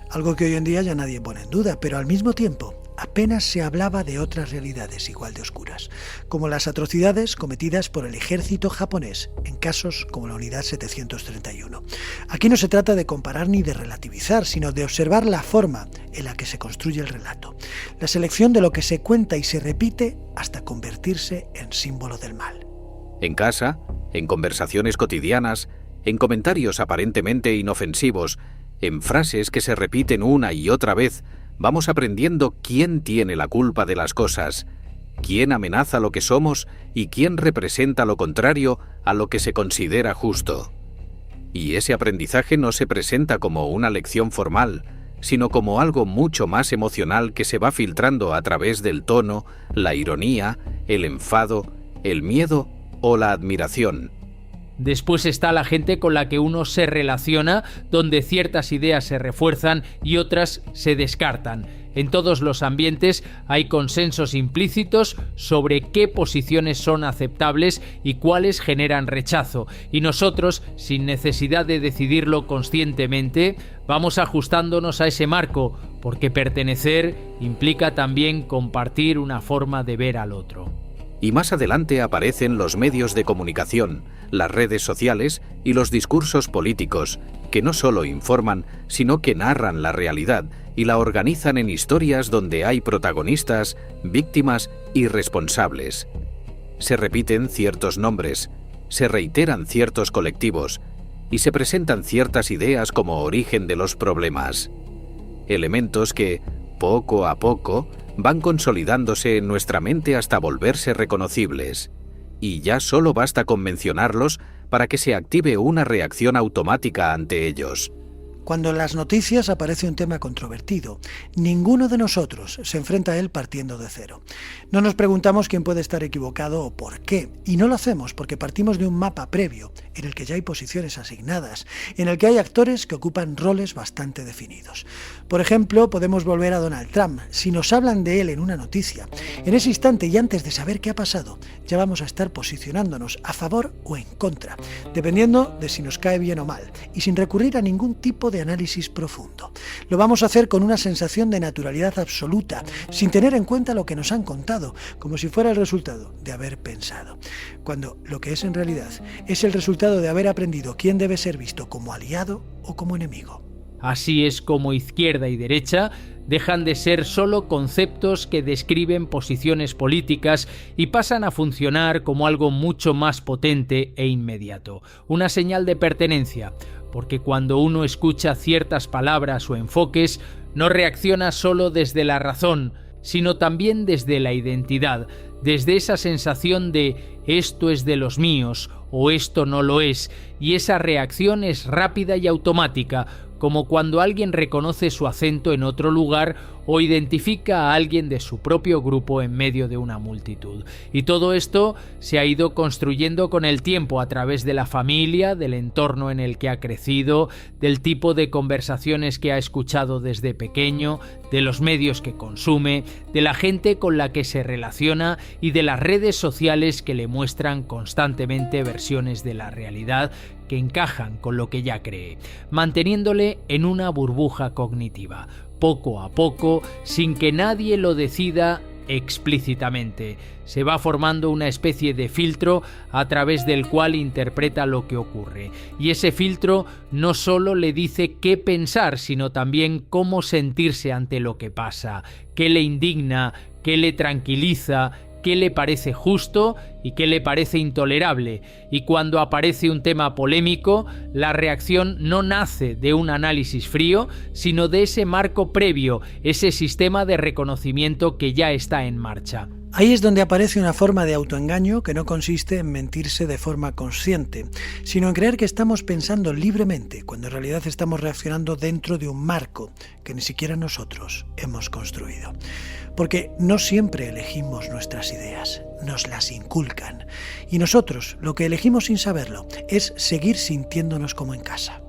algo que hoy en día ya nadie pone en duda, pero al mismo tiempo apenas se hablaba de otras realidades igual de oscuras, como las atrocidades cometidas por el ejército japonés en casos como la Unidad 731. Aquí no se trata de comparar ni de relativizar, sino de observar la forma en la que se construye el relato, la selección de lo que se cuenta y se repite hasta convertirse en símbolo del mal. En casa, en conversaciones cotidianas, en comentarios aparentemente inofensivos, en frases que se repiten una y otra vez, vamos aprendiendo quién tiene la culpa de las cosas, quién amenaza lo que somos y quién representa lo contrario a lo que se considera justo. Y ese aprendizaje no se presenta como una lección formal, sino como algo mucho más emocional que se va filtrando a través del tono, la ironía, el enfado, el miedo o la admiración. Después está la gente con la que uno se relaciona, donde ciertas ideas se refuerzan y otras se descartan. En todos los ambientes hay consensos implícitos sobre qué posiciones son aceptables y cuáles generan rechazo. Y nosotros, sin necesidad de decidirlo conscientemente, vamos ajustándonos a ese marco, porque pertenecer implica también compartir una forma de ver al otro. Y más adelante aparecen los medios de comunicación, las redes sociales y los discursos políticos, que no solo informan, sino que narran la realidad y la organizan en historias donde hay protagonistas, víctimas y responsables. Se repiten ciertos nombres, se reiteran ciertos colectivos y se presentan ciertas ideas como origen de los problemas. Elementos que, poco a poco, van consolidándose en nuestra mente hasta volverse reconocibles, y ya solo basta con mencionarlos para que se active una reacción automática ante ellos. Cuando en las noticias aparece un tema controvertido, ninguno de nosotros se enfrenta a él partiendo de cero. No nos preguntamos quién puede estar equivocado o por qué, y no lo hacemos porque partimos de un mapa previo, en el que ya hay posiciones asignadas, en el que hay actores que ocupan roles bastante definidos. Por ejemplo, podemos volver a Donald Trump. Si nos hablan de él en una noticia, en ese instante y antes de saber qué ha pasado, ya vamos a estar posicionándonos a favor o en contra, dependiendo de si nos cae bien o mal, y sin recurrir a ningún tipo de análisis profundo. Lo vamos a hacer con una sensación de naturalidad absoluta, sin tener en cuenta lo que nos han contado, como si fuera el resultado de haber pensado. Cuando lo que es en realidad es el resultado de haber aprendido quién debe ser visto como aliado o como enemigo. Así es como izquierda y derecha dejan de ser solo conceptos que describen posiciones políticas y pasan a funcionar como algo mucho más potente e inmediato, una señal de pertenencia. porque cuando uno escucha ciertas palabras o enfoques, no reacciona solo desde la razón, sino también desde la identidad, desde esa sensación de esto es de los míos o esto no lo es, y esa reacción es rápida y automática, como cuando alguien reconoce su acento en otro lugar o identifica a alguien de su propio grupo en medio de una multitud. Y todo esto se ha ido construyendo con el tiempo a través de la familia, del entorno en el que ha crecido, del tipo de conversaciones que ha escuchado desde pequeño, de los medios que consume, de la gente con la que se relaciona y de las redes sociales que le muestran constantemente versiones de la realidad que encajan con lo que ya cree, manteniéndole en una burbuja cognitiva, poco a poco, sin que nadie lo decida explícitamente. Se va formando una especie de filtro a través del cual interpreta lo que ocurre. Y ese filtro no solo le dice qué pensar, sino también cómo sentirse ante lo que pasa, qué le indigna, qué le tranquiliza, qué le parece justo y qué le parece intolerable. Y cuando aparece un tema polémico, la reacción no nace de un análisis frío, sino de ese marco previo, ese sistema de reconocimiento que ya está en marcha. Ahí es donde aparece una forma de autoengaño que no consiste en mentirse de forma consciente, sino en creer que estamos pensando libremente, cuando en realidad estamos reaccionando dentro de un marco que ni siquiera nosotros hemos construido. Porque no siempre elegimos nuestras ideas, nos las inculcan. Y nosotros, lo que elegimos sin saberlo, es seguir sintiéndonos como en casa.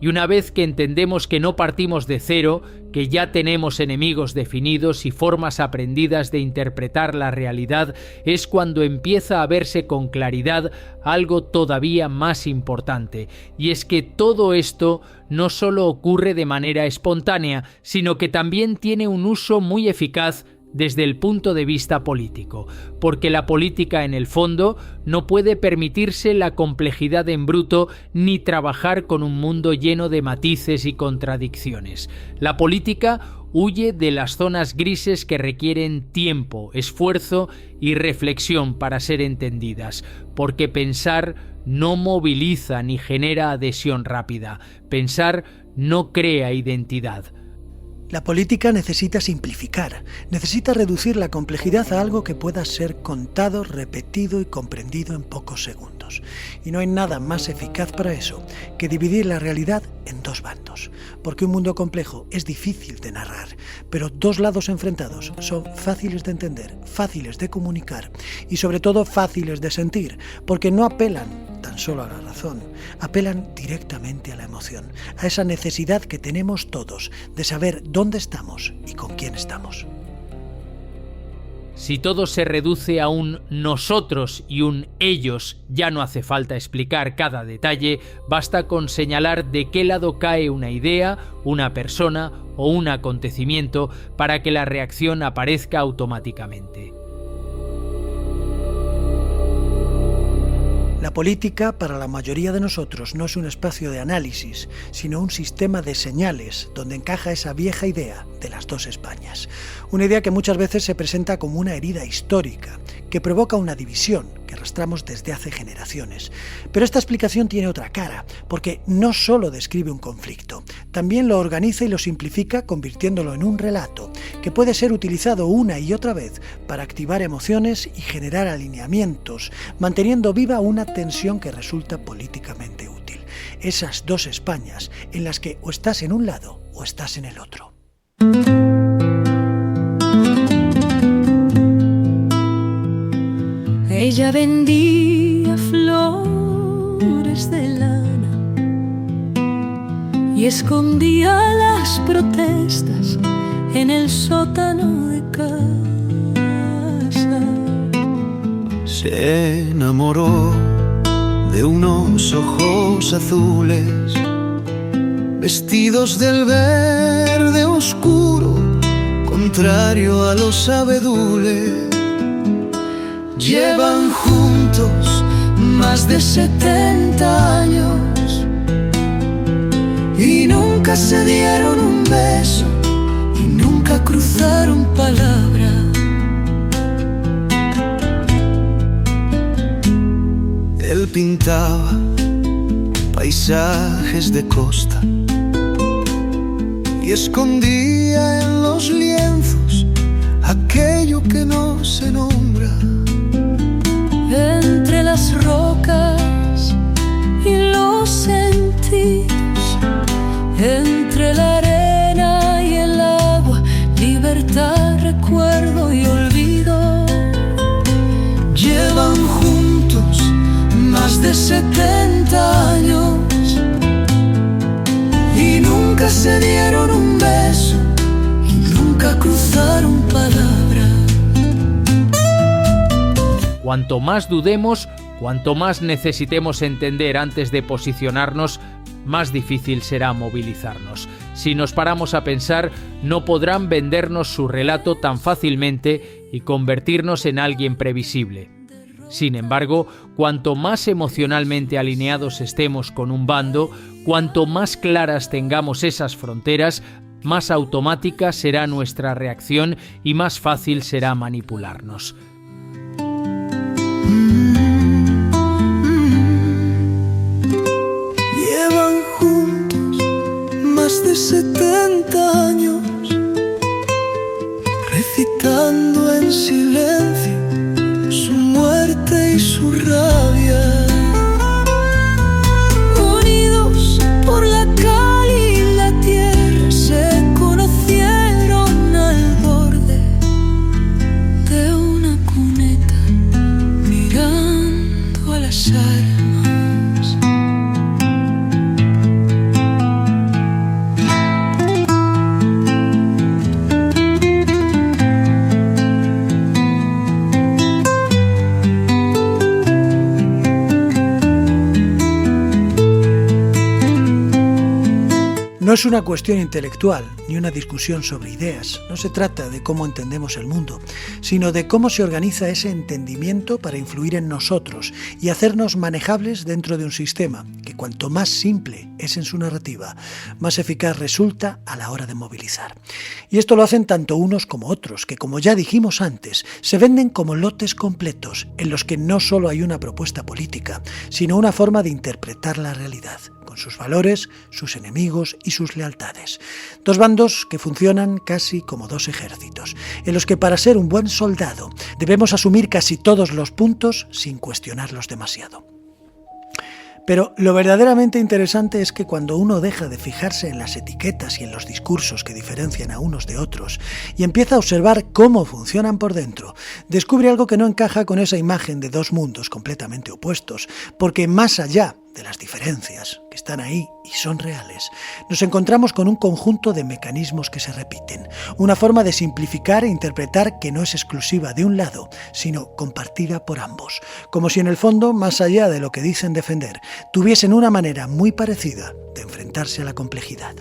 Y una vez que entendemos que no partimos de cero, que ya tenemos enemigos definidos y formas aprendidas de interpretar la realidad, es cuando empieza a verse con claridad algo todavía más importante, y es que todo esto no solo ocurre de manera espontánea, sino que también tiene un uso muy eficaz desde el punto de vista político, porque la política en el fondo no puede permitirse la complejidad en bruto ni trabajar con un mundo lleno de matices y contradicciones. La política huye de las zonas grises que requieren tiempo, esfuerzo y reflexión para ser entendidas, porque pensar no moviliza ni genera adhesión rápida, pensar no crea identidad. La política necesita simplificar, necesita reducir la complejidad a algo que pueda ser contado, repetido y comprendido en pocos segundos. Y no hay nada más eficaz para eso que dividir la realidad en dos bandos, porque un mundo complejo es difícil de narrar, pero dos lados enfrentados son fáciles de entender, fáciles de comunicar y sobre todo fáciles de sentir, porque no apelan tan solo a la razón, apelan directamente a la emoción, a esa necesidad que tenemos todos de saber dónde estamos y con quién estamos. Si todo se reduce a un nosotros y un ellos, ya no hace falta explicar cada detalle, basta con señalar de qué lado cae una idea, una persona o un acontecimiento para que la reacción aparezca automáticamente. La política, para la mayoría de nosotros, no es un espacio de análisis, sino un sistema de señales donde encaja esa vieja idea de las dos Españas. Una idea que muchas veces se presenta como una herida histórica, que provoca una división que arrastramos desde hace generaciones. Pero esta explicación tiene otra cara, porque no solo describe un conflicto, también lo organiza y lo simplifica convirtiéndolo en un relato que puede ser utilizado una y otra vez para activar emociones y generar alineamientos, manteniendo viva una tensión que resulta políticamente útil. Esas dos Españas en las que o estás en un lado o estás en el otro. Ella vendía flores de lana y escondía las protestas en el sótano de casa. Se enamoró de unos ojos azules, vestidos del verde oscuro, contrario a los abedules. Llevan juntos más de 70 años y nunca se dieron un beso y nunca cruzaron palabra. Él pintaba paisajes de costa, y escondía en los lienzos aquello que no se nombra. Entre las rocas y los sentís, entre la arena y el agua, libertad, recuerdo y olvido. Llevan juntos más de 70 años y nunca se dieron un beso y nunca cruzaron palabra. Cuanto más dudemos, cuanto más necesitemos entender antes de posicionarnos, más difícil será movilizarnos. Si nos paramos a pensar, no podrán vendernos su relato tan fácilmente y convertirnos en alguien previsible. Sin embargo, cuanto más emocionalmente alineados estemos con un bando, cuanto más claras tengamos esas fronteras, más automática será nuestra reacción y más fácil será manipularnos. Llevan juntos más de 70 años, recitando en silencio su muerte y su rabia. Unidos por la cal y la tierra, se conocieron al borde de una cuneta, mirando a las armas. No es una cuestión intelectual ni una discusión sobre ideas. No se trata de cómo entendemos el mundo, sino de cómo se organiza ese entendimiento para influir en nosotros y hacernos manejables dentro de un sistema que, cuanto más simple es en su narrativa, más eficaz resulta a la hora de movilizar. Y esto lo hacen tanto unos como otros, que, como ya dijimos antes, se venden como lotes completos en los que no solo hay una propuesta política, sino una forma de interpretar la realidad, con sus valores, sus enemigos y sus lealtades. Dos bandos que funcionan casi como dos ejércitos, en los que para ser un buen soldado debemos asumir casi todos los puntos sin cuestionarlos demasiado. Pero lo verdaderamente interesante es que cuando uno deja de fijarse en las etiquetas y en los discursos que diferencian a unos de otros y empieza a observar cómo funcionan por dentro, descubre algo que no encaja con esa imagen de dos mundos completamente opuestos, porque más allá de las diferencias, que están ahí y son reales, nos encontramos con un conjunto de mecanismos que se repiten, una forma de simplificar e interpretar que no es exclusiva de un lado, sino compartida por ambos, como si en el fondo, más allá de lo que dicen defender, tuviesen una manera muy parecida de enfrentarse a la complejidad.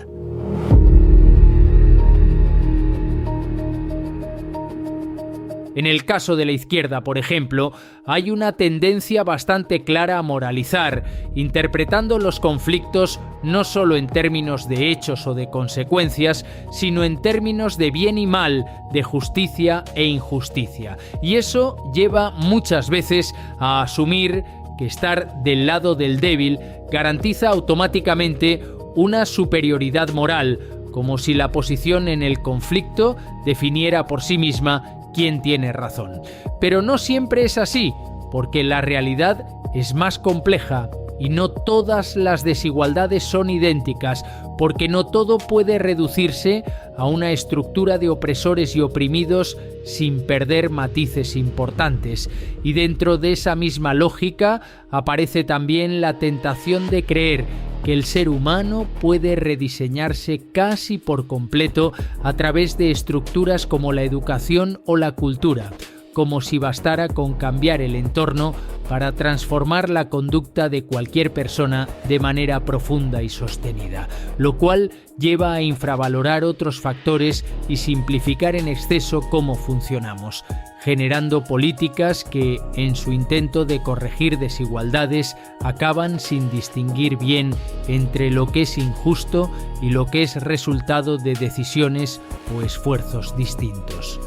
En el caso de la izquierda, por ejemplo, hay una tendencia bastante clara a moralizar, interpretando los conflictos no solo en términos de hechos o de consecuencias, sino en términos de bien y mal, de justicia e injusticia. Y eso lleva muchas veces a asumir que estar del lado del débil garantiza automáticamente una superioridad moral, como si la posición en el conflicto definiera por sí misma quién tiene razón. Pero no siempre es así, porque la realidad es más compleja y no todas las desigualdades son idénticas, porque no todo puede reducirse a una estructura de opresores y oprimidos sin perder matices importantes. Y dentro de esa misma lógica aparece también la tentación de creer que el ser humano puede rediseñarse casi por completo a través de estructuras como la educación o la cultura, como si bastara con cambiar el entorno para transformar la conducta de cualquier persona de manera profunda y sostenida, lo cual lleva a infravalorar otros factores y simplificar en exceso cómo funcionamos, generando políticas que, en su intento de corregir desigualdades, acaban sin distinguir bien entre lo que es injusto y lo que es resultado de decisiones o esfuerzos distintos.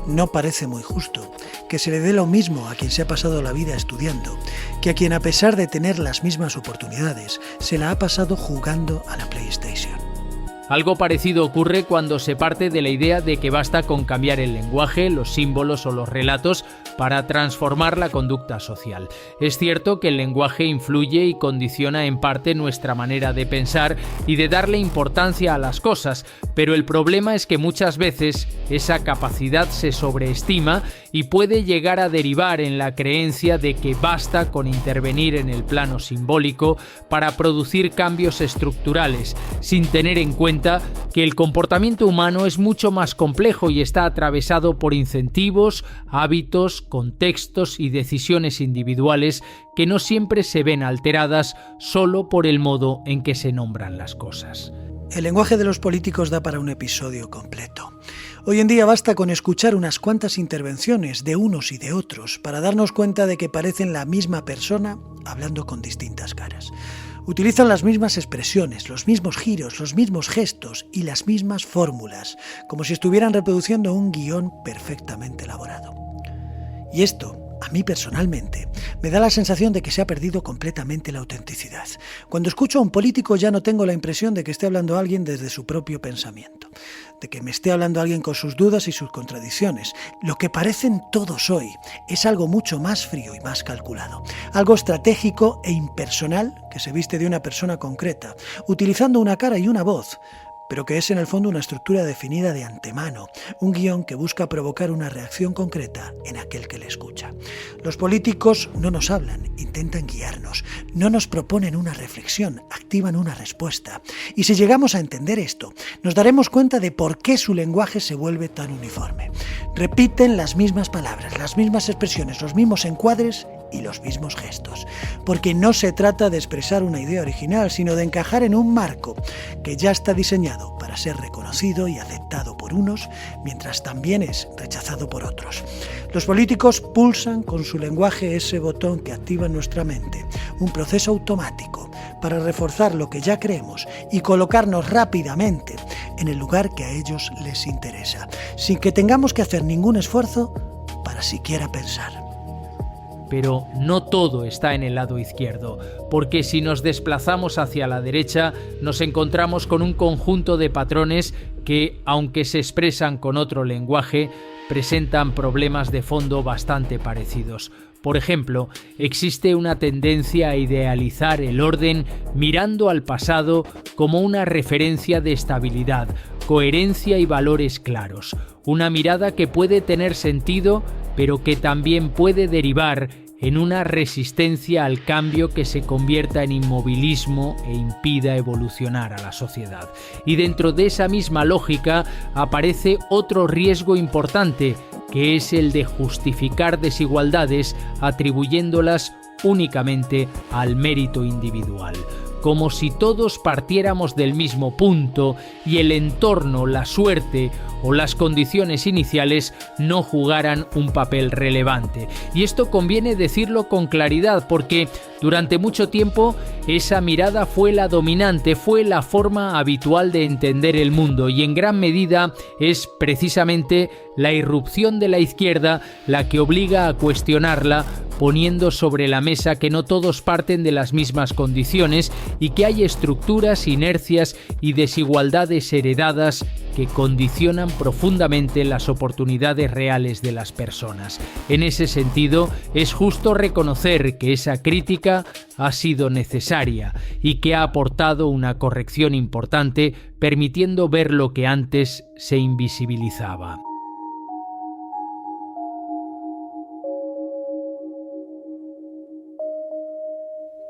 no parece muy justo que se le dé lo mismo a quien se ha pasado la vida estudiando que a quien, a pesar de tener las mismas oportunidades, se la ha pasado jugando a la PlayStation. Algo parecido ocurre cuando se parte de la idea de que basta con cambiar el lenguaje, los símbolos o los relatos para transformar la conducta social. Es cierto que el lenguaje influye y condiciona en parte nuestra manera de pensar y de darle importancia a las cosas, pero el problema es que muchas veces esa capacidad se sobreestima y puede llegar a derivar en la creencia de que basta con intervenir en el plano simbólico para producir cambios estructurales, sin tener en cuenta que el comportamiento humano es mucho más complejo y está atravesado por incentivos, hábitos, contextos y decisiones individuales que no siempre se ven alteradas solo por el modo en que se nombran las cosas. El lenguaje de los políticos da para un episodio completo. Hoy en día basta con escuchar unas cuantas intervenciones de unos y de otros para darnos cuenta de que parecen la misma persona hablando con distintas caras. Utilizan las mismas expresiones, los mismos giros, los mismos gestos y las mismas fórmulas, como si estuvieran reproduciendo un guión perfectamente elaborado. Y esto, a mí personalmente, me da la sensación de que se ha perdido completamente la autenticidad. Cuando escucho a un político ya no tengo la impresión de que esté hablando a alguien desde su propio pensamiento, de que me esté hablando a alguien con sus dudas y sus contradicciones. Lo que parecen todos hoy es algo mucho más frío y más calculado, algo estratégico e impersonal que se viste de una persona concreta, utilizando una cara y una voz, pero que es en el fondo una estructura definida de antemano, un guión que busca provocar una reacción concreta en aquel que le escucha. Los políticos no nos hablan, intentan guiarnos, no nos proponen una reflexión, activan una respuesta. Y si llegamos a entender esto, nos daremos cuenta de por qué su lenguaje se vuelve tan uniforme. Repiten las mismas palabras, las mismas expresiones, los mismos encuadres y los mismos gestos, porque no se trata de expresar una idea original, sino de encajar en un marco que ya está diseñado para ser reconocido y aceptado por unos, mientras también es rechazado por otros. Los políticos pulsan con su lenguaje ese botón que activa en nuestra mente, un proceso automático para reforzar lo que ya creemos y colocarnos rápidamente en el lugar que a ellos les interesa, sin que tengamos que hacer ningún esfuerzo para siquiera pensar. Pero no todo está en el lado izquierdo, porque si nos desplazamos hacia la derecha, nos encontramos con un conjunto de patrones que, aunque se expresan con otro lenguaje, presentan problemas de fondo bastante parecidos. Por ejemplo, existe una tendencia a idealizar el orden mirando al pasado como una referencia de estabilidad, coherencia y valores claros. Una mirada que puede tener sentido, pero que también puede derivar en una resistencia al cambio que se convierta en inmovilismo e impida evolucionar a la sociedad. Y dentro de esa misma lógica aparece otro riesgo importante, que es el de justificar desigualdades atribuyéndolas únicamente al mérito individual, como si todos partiéramos del mismo punto y el entorno, la suerte o las condiciones iniciales no jugaran un papel relevante. Y esto conviene decirlo con claridad, porque durante mucho tiempo esa mirada fue la dominante, fue la forma habitual de entender el mundo, y en gran medida es precisamente la irrupción de la izquierda la que obliga a cuestionarla, poniendo sobre la mesa que no todos parten de las mismas condiciones y que hay estructuras, inercias y desigualdades heredadas que condicionan profundamente las oportunidades reales de las personas. En ese sentido, es justo reconocer que esa crítica ha sido necesaria y que ha aportado una corrección importante, permitiendo ver lo que antes se invisibilizaba.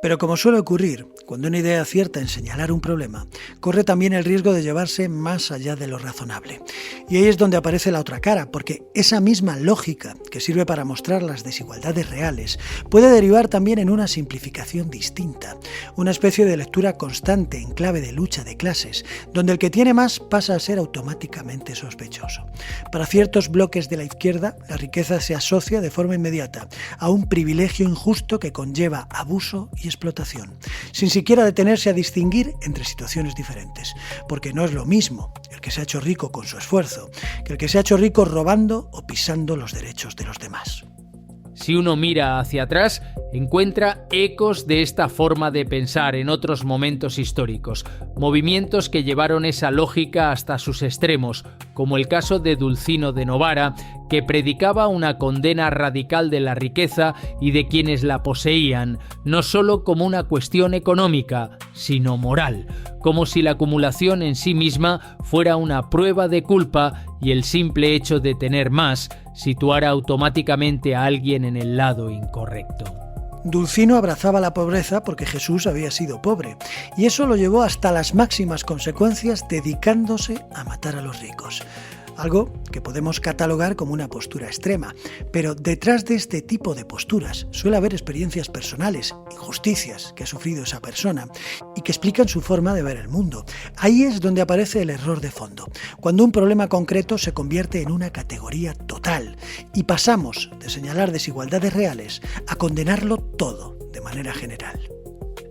Pero como suele ocurrir, cuando una idea acierta en señalar un problema, corre también el riesgo de llevarse más allá de lo razonable. Y ahí es donde aparece la otra cara, porque esa misma lógica que sirve para mostrar las desigualdades reales puede derivar también en una simplificación distinta, una especie de lectura constante en clave de lucha de clases, donde el que tiene más pasa a ser automáticamente sospechoso. Para ciertos bloques de la izquierda, la riqueza se asocia de forma inmediata a un privilegio injusto que conlleva abuso y explotación, sin siquiera detenerse a distinguir entre situaciones diferentes, porque no es lo mismo el que se ha hecho rico con su esfuerzo que el que se ha hecho rico robando o pisando los derechos de los demás. Si uno mira hacia atrás, encuentra ecos de esta forma de pensar en otros momentos históricos, movimientos que llevaron esa lógica hasta sus extremos, como el caso de Dulcino de Novara, que predicaba una condena radical de la riqueza y de quienes la poseían, no solo como una cuestión económica, sino moral, como si la acumulación en sí misma fuera una prueba de culpa y el simple hecho de tener más situara automáticamente a alguien en el lado incorrecto. Dulcino abrazaba la pobreza porque Jesús había sido pobre, y eso lo llevó hasta las máximas consecuencias, dedicándose a matar a los ricos. Algo que podemos catalogar como una postura extrema, pero detrás de este tipo de posturas suele haber experiencias personales, injusticias que ha sufrido esa persona y que explican su forma de ver el mundo. Ahí es donde aparece el error de fondo, cuando un problema concreto se convierte en una categoría total y pasamos de señalar desigualdades reales a condenarlo todo de manera general.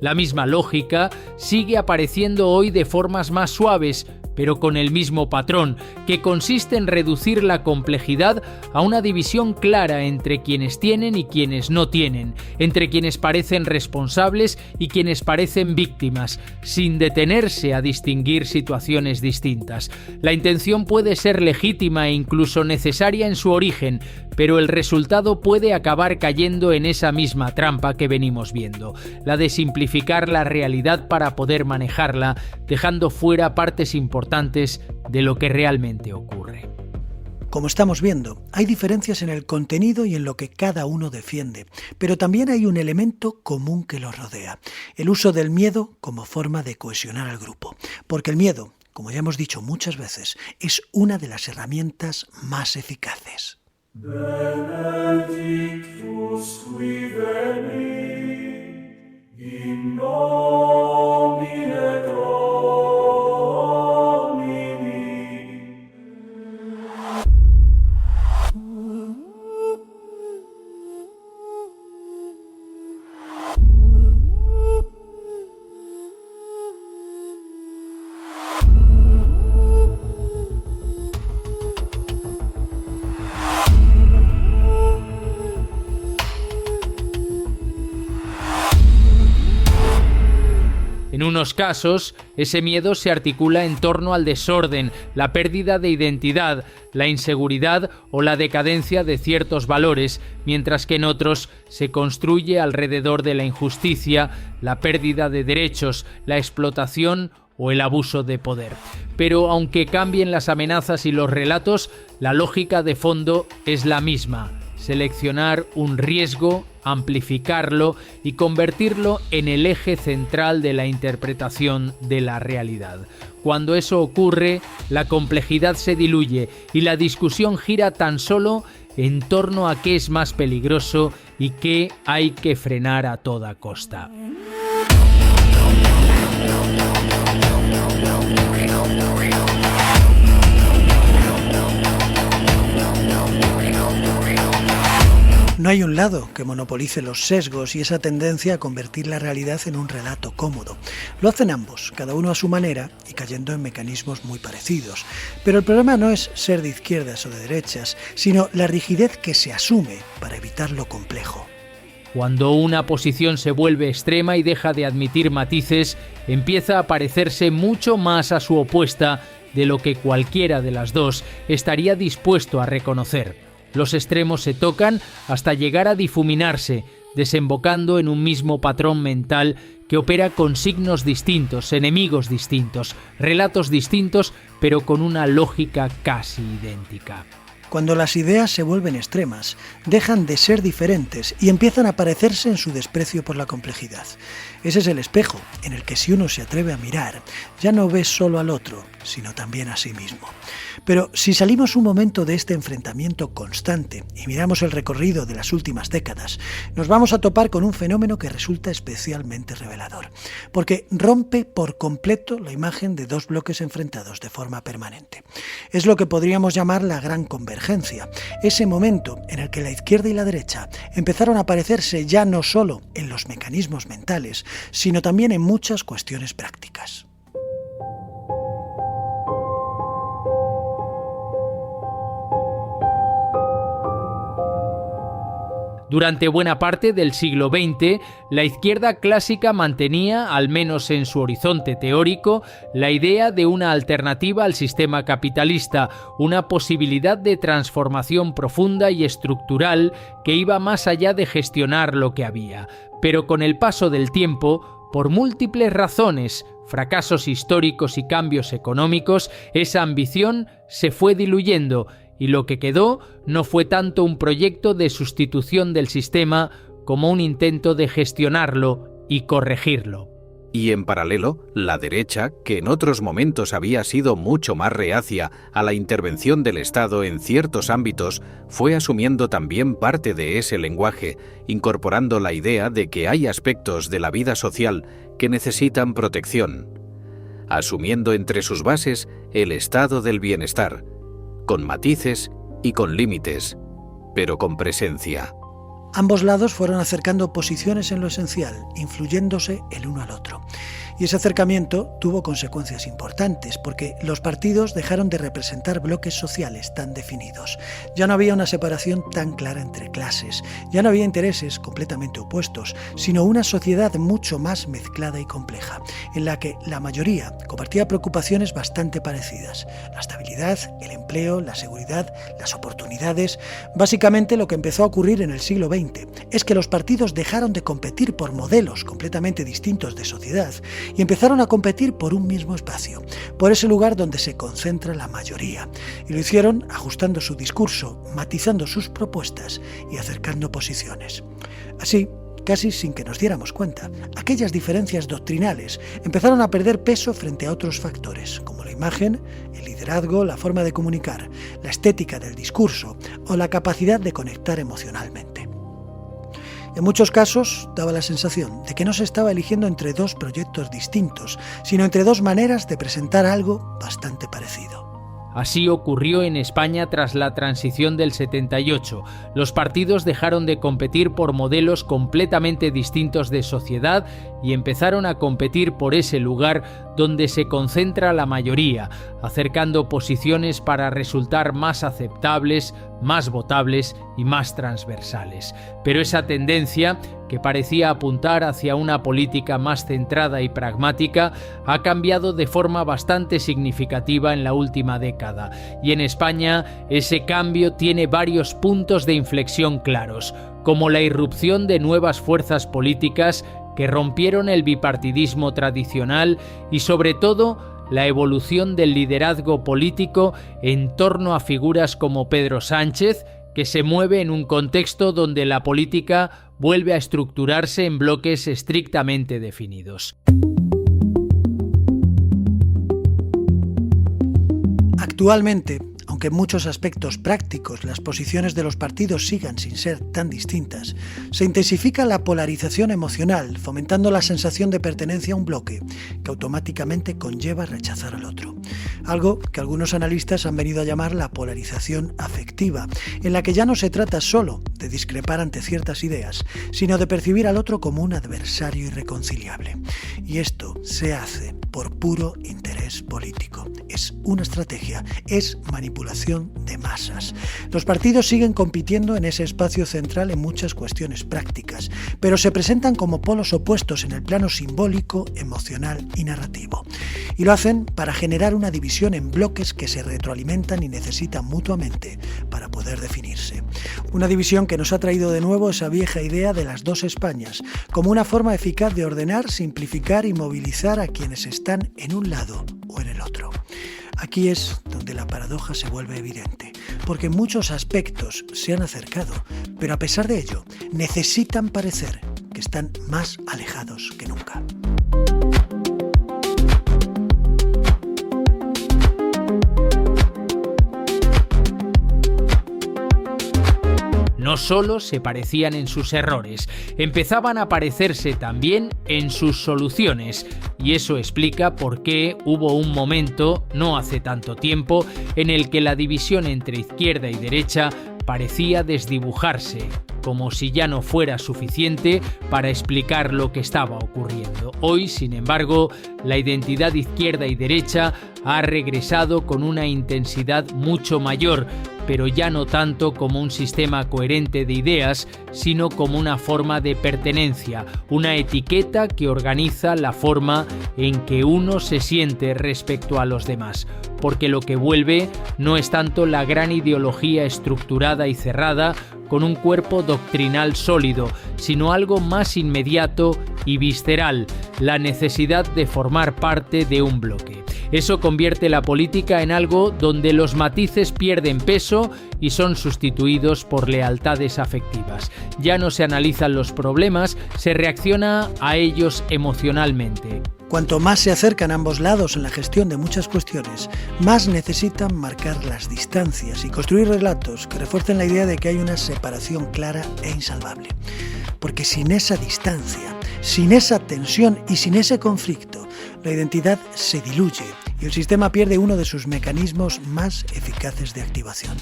La misma lógica sigue apareciendo hoy de formas más suaves, pero con el mismo patrón, que consiste en reducir la complejidad a una división clara entre quienes tienen y quienes no tienen, entre quienes parecen responsables y quienes parecen víctimas, sin detenerse a distinguir situaciones distintas. La intención puede ser legítima e incluso necesaria en su origen, pero el resultado puede acabar cayendo en esa misma trampa que venimos viendo, la de simplificar la realidad para poder manejarla, dejando fuera partes importantes de lo que realmente ocurre. Como estamos viendo, hay diferencias en el contenido y en lo que cada uno defiende, pero también hay un elemento común que los rodea, el uso del miedo como forma de cohesionar al grupo, porque el miedo, como ya hemos dicho muchas veces, es una de las herramientas más eficaces. Benedictus qui veni, in nomine Domini. En unos casos, ese miedo se articula en torno al desorden, la pérdida de identidad, la inseguridad o la decadencia de ciertos valores, mientras que en otros se construye alrededor de la injusticia, la pérdida de derechos, la explotación o el abuso de poder. Pero aunque cambien las amenazas y los relatos, la lógica de fondo es la misma: seleccionar un riesgo, amplificarlo y convertirlo en el eje central de la interpretación de la realidad. Cuando eso ocurre, la complejidad se diluye y la discusión gira tan solo en torno a qué es más peligroso y qué hay que frenar a toda costa. No hay un lado que monopolice los sesgos y esa tendencia a convertir la realidad en un relato cómodo. Lo hacen ambos, cada uno a su manera y cayendo en mecanismos muy parecidos. Pero el problema no es ser de izquierdas o de derechas, sino la rigidez que se asume para evitar lo complejo. Cuando una posición se vuelve extrema y deja de admitir matices, empieza a parecerse mucho más a su opuesta de lo que cualquiera de las dos estaría dispuesto a reconocer. Los extremos se tocan hasta llegar a difuminarse, desembocando en un mismo patrón mental que opera con signos distintos, enemigos distintos, relatos distintos, pero con una lógica casi idéntica. Cuando las ideas se vuelven extremas, dejan de ser diferentes y empiezan a parecerse en su desprecio por la complejidad. Ese es el espejo en el que, si uno se atreve a mirar, ya no ve solo al otro, sino también a sí mismo. Pero si salimos un momento de este enfrentamiento constante y miramos el recorrido de las últimas décadas, nos vamos a topar con un fenómeno que resulta especialmente revelador, porque rompe por completo la imagen de dos bloques enfrentados de forma permanente. Es lo que podríamos llamar la gran convergencia. convergencia, ese momento en el que la izquierda y la derecha empezaron a parecerse ya no solo en los mecanismos mentales, sino también en muchas cuestiones prácticas. Durante buena parte del siglo XX, la izquierda clásica mantenía, al menos en su horizonte teórico, la idea de una alternativa al sistema capitalista, una posibilidad de transformación profunda y estructural que iba más allá de gestionar lo que había. Pero con el paso del tiempo, por múltiples razones, fracasos históricos y cambios económicos, esa ambición se fue diluyendo, y lo que quedó no fue tanto un proyecto de sustitución del sistema como un intento de gestionarlo y corregirlo. Y en paralelo, la derecha, que en otros momentos había sido mucho más reacia a la intervención del Estado en ciertos ámbitos, fue asumiendo también parte de ese lenguaje, incorporando la idea de que hay aspectos de la vida social que necesitan protección, asumiendo entre sus bases el estado del bienestar, con matices y con límites, pero con presencia. Ambos lados fueron acercando posiciones en lo esencial, influyéndose el uno al otro. Y ese acercamiento tuvo consecuencias importantes, porque los partidos dejaron de representar bloques sociales tan definidos. Ya no había una separación tan clara entre clases, ya no había intereses completamente opuestos, sino una sociedad mucho más mezclada y compleja, en la que la mayoría compartía preocupaciones bastante parecidas: la estabilidad, el empleo, la seguridad, las oportunidades. Básicamente, lo que empezó a ocurrir en el siglo XX es que los partidos dejaron de competir por modelos completamente distintos de sociedad y empezaron a competir por un mismo espacio, por ese lugar donde se concentra la mayoría. Y lo hicieron ajustando su discurso, matizando sus propuestas y acercando posiciones. Así, casi sin que nos diéramos cuenta, aquellas diferencias doctrinales empezaron a perder peso frente a otros factores, como la imagen, el liderazgo, la forma de comunicar, la estética del discurso o la capacidad de conectar emocionalmente. En muchos casos daba la sensación de que no se estaba eligiendo entre dos proyectos distintos, sino entre dos maneras de presentar algo bastante parecido. Así ocurrió en España tras la transición del 78. Los partidos dejaron de competir por modelos completamente distintos de sociedad y empezaron a competir por ese lugar donde se concentra la mayoría, acercando posiciones para resultar más aceptables, más votables y más transversales. Pero esa tendencia, que parecía apuntar hacia una política más centrada y pragmática, ha cambiado de forma bastante significativa en la última década. Y en España ese cambio tiene varios puntos de inflexión claros, como la irrupción de nuevas fuerzas políticas que rompieron el bipartidismo tradicional y, sobre todo, la evolución del liderazgo político en torno a figuras como Pedro Sánchez, que se mueve en un contexto donde la política vuelve a estructurarse en bloques estrictamente definidos. Actualmente, aunque en muchos aspectos prácticos las posiciones de los partidos sigan sin ser tan distintas, se intensifica la polarización emocional, fomentando la sensación de pertenencia a un bloque, que automáticamente conlleva rechazar al otro. Algo que algunos analistas han venido a llamar la polarización afectiva, en la que ya no se trata solo de discrepar ante ciertas ideas, sino de percibir al otro como un adversario irreconciliable. Y esto se hace por puro interés político. Es una estrategia, es manipulación de masas. Los partidos siguen compitiendo en ese espacio central en muchas cuestiones prácticas, pero se presentan como polos opuestos en el plano simbólico, emocional y narrativo. Y lo hacen para generar una división en bloques que se retroalimentan y necesitan mutuamente para poder definirse. Una división que nos ha traído de nuevo esa vieja idea de las dos Españas, como una forma eficaz de ordenar, simplificar y movilizar a quienes están en un lado o en el otro. Aquí es donde la paradoja se vuelve evidente, porque en muchos aspectos se han acercado, pero a pesar de ello, necesitan parecer que están más alejados que nunca. No solo se parecían en sus errores, empezaban a parecerse también en sus soluciones. Y eso explica por qué hubo un momento, no hace tanto tiempo, en el que la división entre izquierda y derecha parecía desdibujarse, como si ya no fuera suficiente para explicar lo que estaba ocurriendo. Hoy, sin embargo, la identidad izquierda y derecha ha regresado con una intensidad mucho mayor, pero ya no tanto como un sistema coherente de ideas, sino como una forma de pertenencia, una etiqueta que organiza la forma en que uno se siente respecto a los demás. Porque lo que vuelve no es tanto la gran ideología estructurada y cerrada, con un cuerpo doctrinal sólido, sino algo más inmediato y visceral, la necesidad de formar parte de un bloque. Eso convierte la política en algo donde los matices pierden peso y son sustituidos por lealtades afectivas. Ya no se analizan los problemas, se reacciona a ellos emocionalmente. Cuanto más se acercan ambos lados en la gestión de muchas cuestiones, más necesitan marcar las distancias y construir relatos que refuercen la idea de que hay una separación clara e insalvable. Porque sin esa distancia, sin esa tensión y sin ese conflicto, la identidad se diluye y el sistema pierde uno de sus mecanismos más eficaces de activación.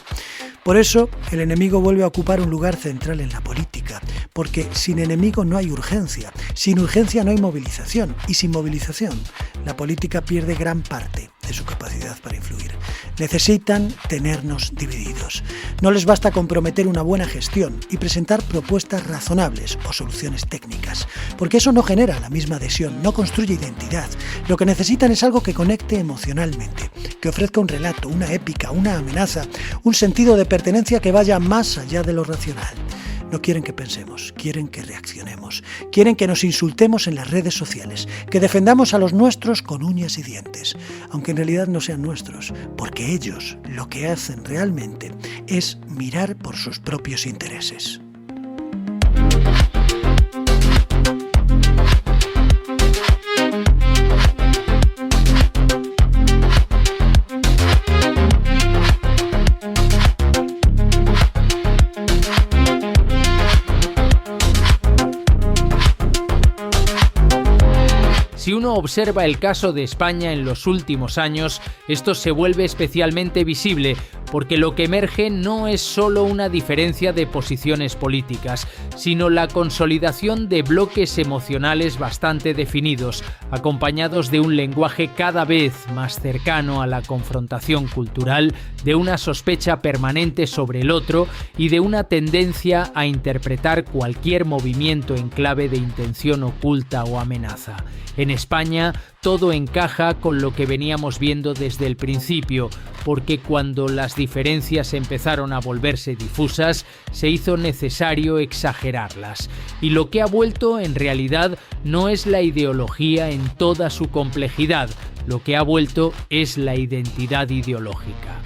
Por eso, el enemigo vuelve a ocupar un lugar central en la política, porque sin enemigo no hay urgencia, sin urgencia no hay movilización, y sin movilización, la política pierde gran parte de su capacidad para influir. Necesitan tenernos divididos. No les basta con prometer una buena gestión y presentar propuestas razonables o soluciones técnicas, porque eso no genera la misma adhesión, no construye identidad. Lo que necesitan es algo que conecte emocionalmente, que ofrezca un relato, una épica, una amenaza, un sentido de pertenencia que vaya más allá de lo racional. No quieren que pensemos, quieren que reaccionemos, quieren que nos insultemos en las redes sociales, que defendamos a los nuestros con uñas y dientes, aunque en realidad no sean nuestros, porque ellos lo que hacen realmente es mirar por sus propios intereses. Si uno observa el caso de España en los últimos años, esto se vuelve especialmente visible, porque lo que emerge no es solo una diferencia de posiciones políticas, sino la consolidación de bloques emocionales bastante definidos, acompañados de un lenguaje cada vez más cercano a la confrontación cultural, de una sospecha permanente sobre el otro y de una tendencia a interpretar cualquier movimiento en clave de intención oculta o amenaza. En España todo encaja con lo que veníamos viendo desde el principio, porque cuando las diferencias empezaron a volverse difusas, se hizo necesario exagerarlas. Y lo que ha vuelto en realidad no es la ideología en toda su complejidad, lo que ha vuelto es la identidad ideológica.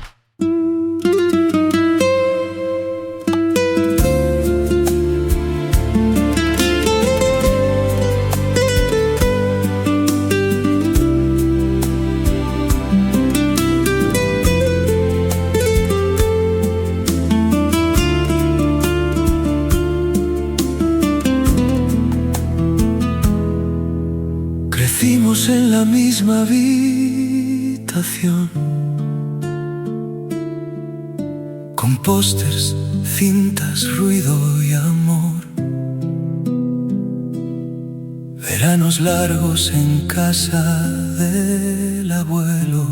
Crecimos en la misma habitación, con pósters, cintas, ruido y amor. Veranos largos en casa del abuelo,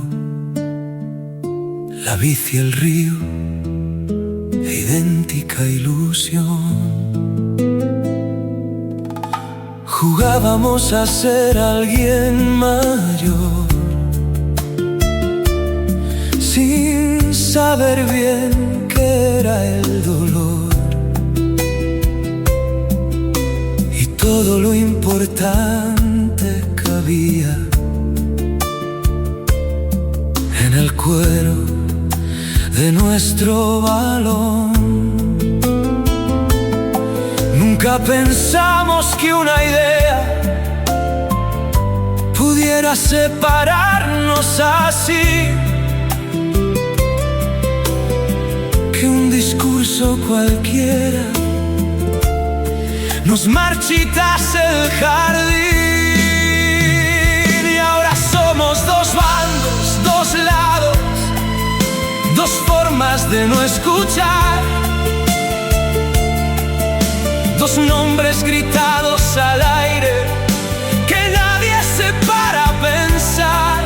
la bici, el río e idéntica ilusión. Jugábamos a ser alguien mayor, sin saber bien qué era el dolor, y todo lo importante cabía en el cuero de nuestro balón. Nunca pensamos que una idea pudiera separarnos así, que un un discurso cualquiera nos marchitase el jardín. Y ahora somos dos bandos, dos lados, dos formas de no escuchar, dos nombres gritados al aire que nadie se para a pensar.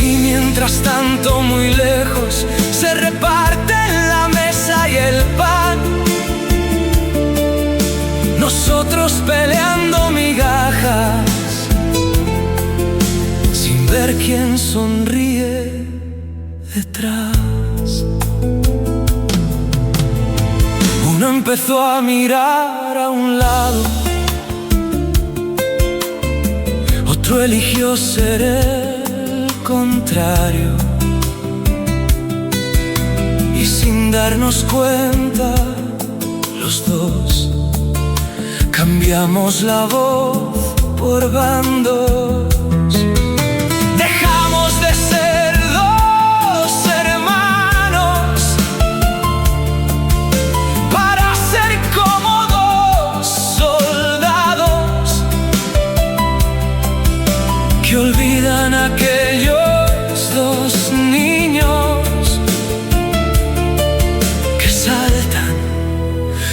Y mientras tanto, muy lejos, se reparten la mesa y el pan, nosotros peleando migajas, sin ver quién sonríe detrás. Uno empezó a mirar a un lado, otro eligió ser el contrario, y sin darnos cuenta, los dos cambiamos la voz por bandos. Dejamos de ser dos hermanos para ser como dos soldados que olvidan a aquellos dos niños que saltan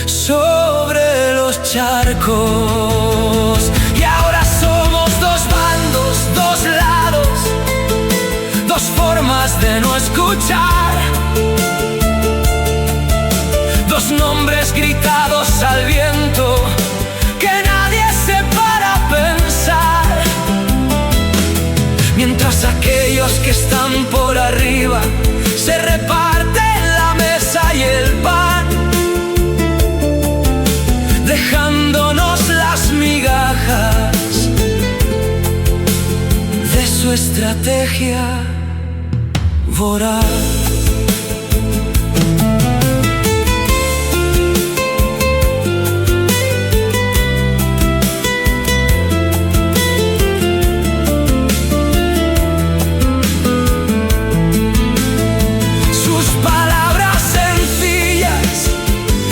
sobre los charcos. Y ahora somos dos bandos, dos lados, dos formas de no escuchar, dos nombres gritados al viento que nadie se para a pensar. Mientras aquellos que están por arriba se reparten la mesa y el pan, dejándonos las migajas de su estrategia voraz. Sus palabras sencillas,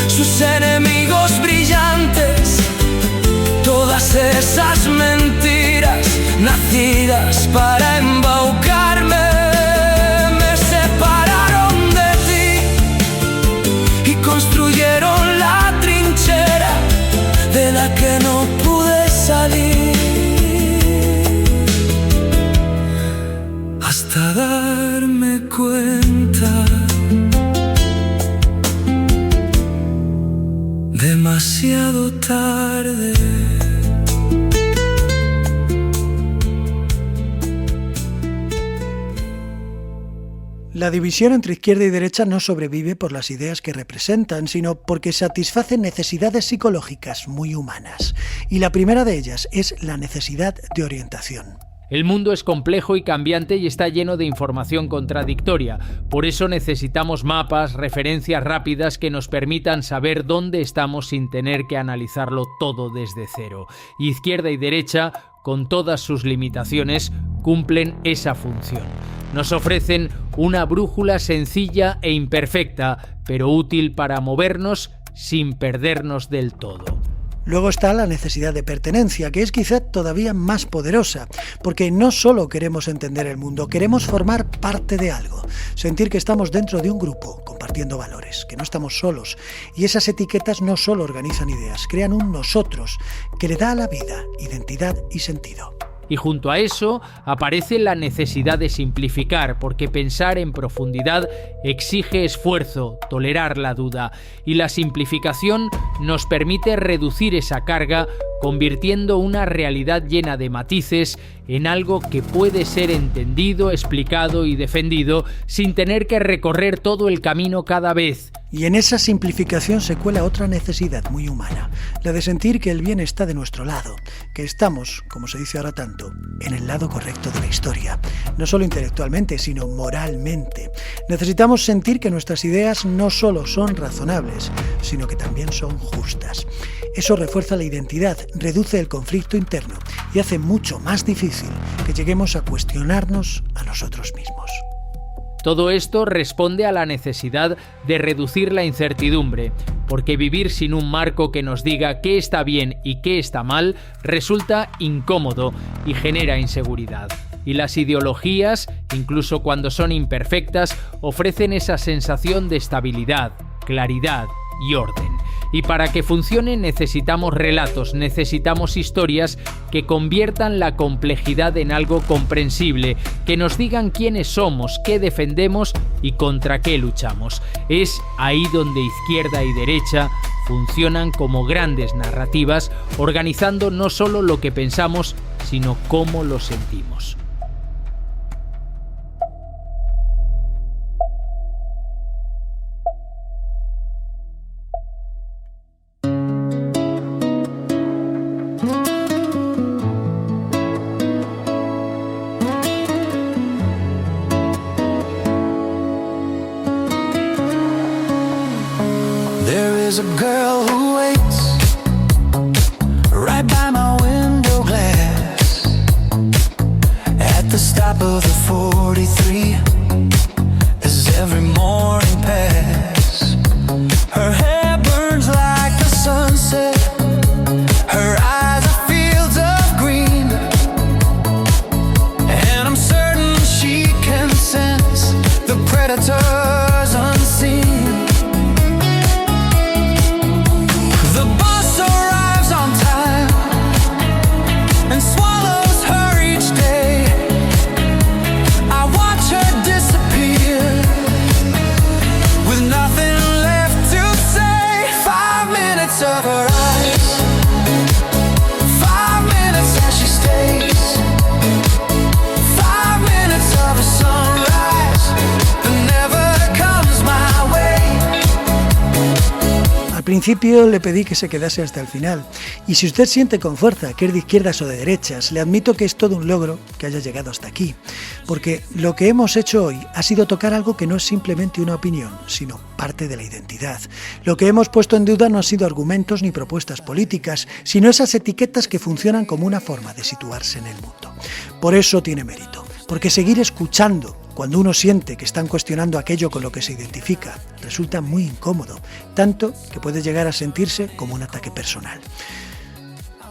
sus enemigos brillantes, todas esas mentiras nacidas para embaucarme, me separaron de ti y construyeron la trinchera de la que no pude salir, hasta darme cuenta demasiado tarde. La división entre izquierda y derecha no sobrevive por las ideas que representan, sino porque satisface necesidades psicológicas muy humanas. Y la primera de ellas es la necesidad de orientación. El mundo es complejo y cambiante y está lleno de información contradictoria. Por eso necesitamos mapas, referencias rápidas que nos permitan saber dónde estamos sin tener que analizarlo todo desde cero. Izquierda y derecha, con todas sus limitaciones, cumplen esa función. Nos ofrecen una brújula sencilla e imperfecta, pero útil para movernos sin perdernos del todo. Luego está la necesidad de pertenencia, que es quizá todavía más poderosa, porque no solo queremos entender el mundo, queremos formar parte de algo, sentir que estamos dentro de un grupo, compartiendo valores, que no estamos solos, y esas etiquetas no solo organizan ideas, crean un nosotros que le da a la vida identidad y sentido. Y junto a eso aparece la necesidad de simplificar, porque pensar en profundidad exige esfuerzo, tolerar la duda, y la simplificación nos permite reducir esa carga, convirtiendo una realidad llena de matices en algo que puede ser entendido, explicado y defendido sin tener que recorrer todo el camino cada vez. Y en esa simplificación se cuela otra necesidad muy humana, la de sentir que el bien está de nuestro lado, que estamos, como se dice ahora tanto, en el lado correcto de la historia, no solo intelectualmente, sino moralmente. Necesitamos sentir que nuestras ideas no solo son razonables, sino que también son justas. Eso refuerza la identidad, reduce el conflicto interno y hace mucho más difícil que lleguemos a cuestionarnos a nosotros mismos. Todo esto responde a la necesidad de reducir la incertidumbre, porque vivir sin un marco que nos diga qué está bien y qué está mal resulta incómodo y genera inseguridad. Y las ideologías, incluso cuando son imperfectas, ofrecen esa sensación de estabilidad, claridad y orden. Y para que funcione necesitamos relatos, necesitamos historias que conviertan la complejidad en algo comprensible, que nos digan quiénes somos, qué defendemos y contra qué luchamos. Es ahí donde izquierda y derecha funcionan como grandes narrativas, organizando no solo lo que pensamos, sino cómo lo sentimos. There's a girl who waits right by my window glass at the stop of the 43 as every morning pass. Her hair burns like the sunset, her eyes are fields of green, and I'm certain she can sense the predators unseen. Al principio le pedí que se quedase hasta el final, y si usted siente con fuerza que es de izquierdas o de derechas, le admito que es todo un logro que haya llegado hasta aquí, porque lo que hemos hecho hoy ha sido tocar algo que no es simplemente una opinión, sino parte de la identidad. Lo que hemos puesto en duda no han sido argumentos ni propuestas políticas, sino esas etiquetas que funcionan como una forma de situarse en el mundo. Por eso tiene mérito, porque seguir escuchando cuando uno siente que están cuestionando aquello con lo que se identifica, resulta muy incómodo, tanto que puede llegar a sentirse como un ataque personal.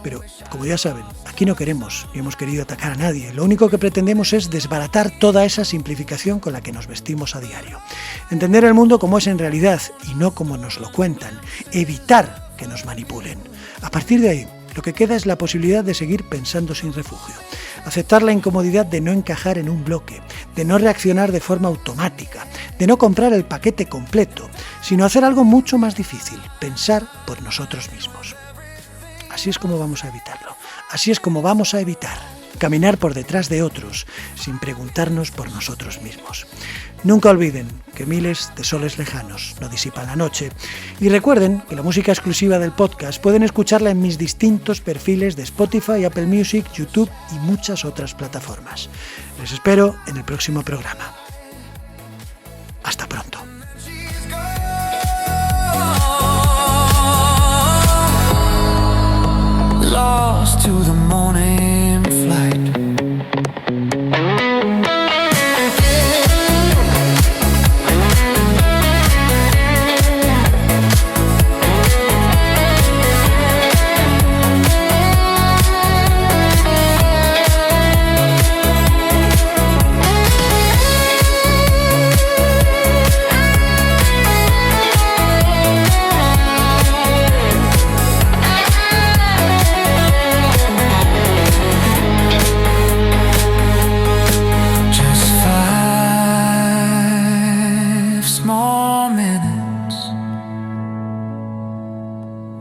Pero, como ya saben, aquí no queremos ni hemos querido atacar a nadie. Lo único que pretendemos es desbaratar toda esa simplificación con la que nos vestimos a diario. Entender el mundo como es en realidad y no como nos lo cuentan. Evitar que nos manipulen. A partir de ahí, lo que queda es la posibilidad de seguir pensando sin refugio. Aceptar la incomodidad de no encajar en un bloque, de no reaccionar de forma automática, de no comprar el paquete completo, sino hacer algo mucho más difícil, pensar por nosotros mismos. Así es como vamos a evitarlo. Así es como vamos a evitar caminar por detrás de otros sin preguntarnos por nosotros mismos. Nunca olviden que miles de soles lejanos no disipan la noche. Y recuerden que la música exclusiva del podcast pueden escucharla en mis distintos perfiles de Spotify, Apple Music, YouTube y muchas otras plataformas. Les espero en el próximo programa. Hasta pronto. Lost to the morning flight.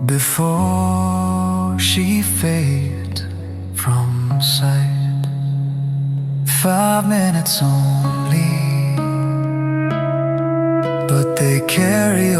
Before she fades from sight, 5 minutes only, but they carry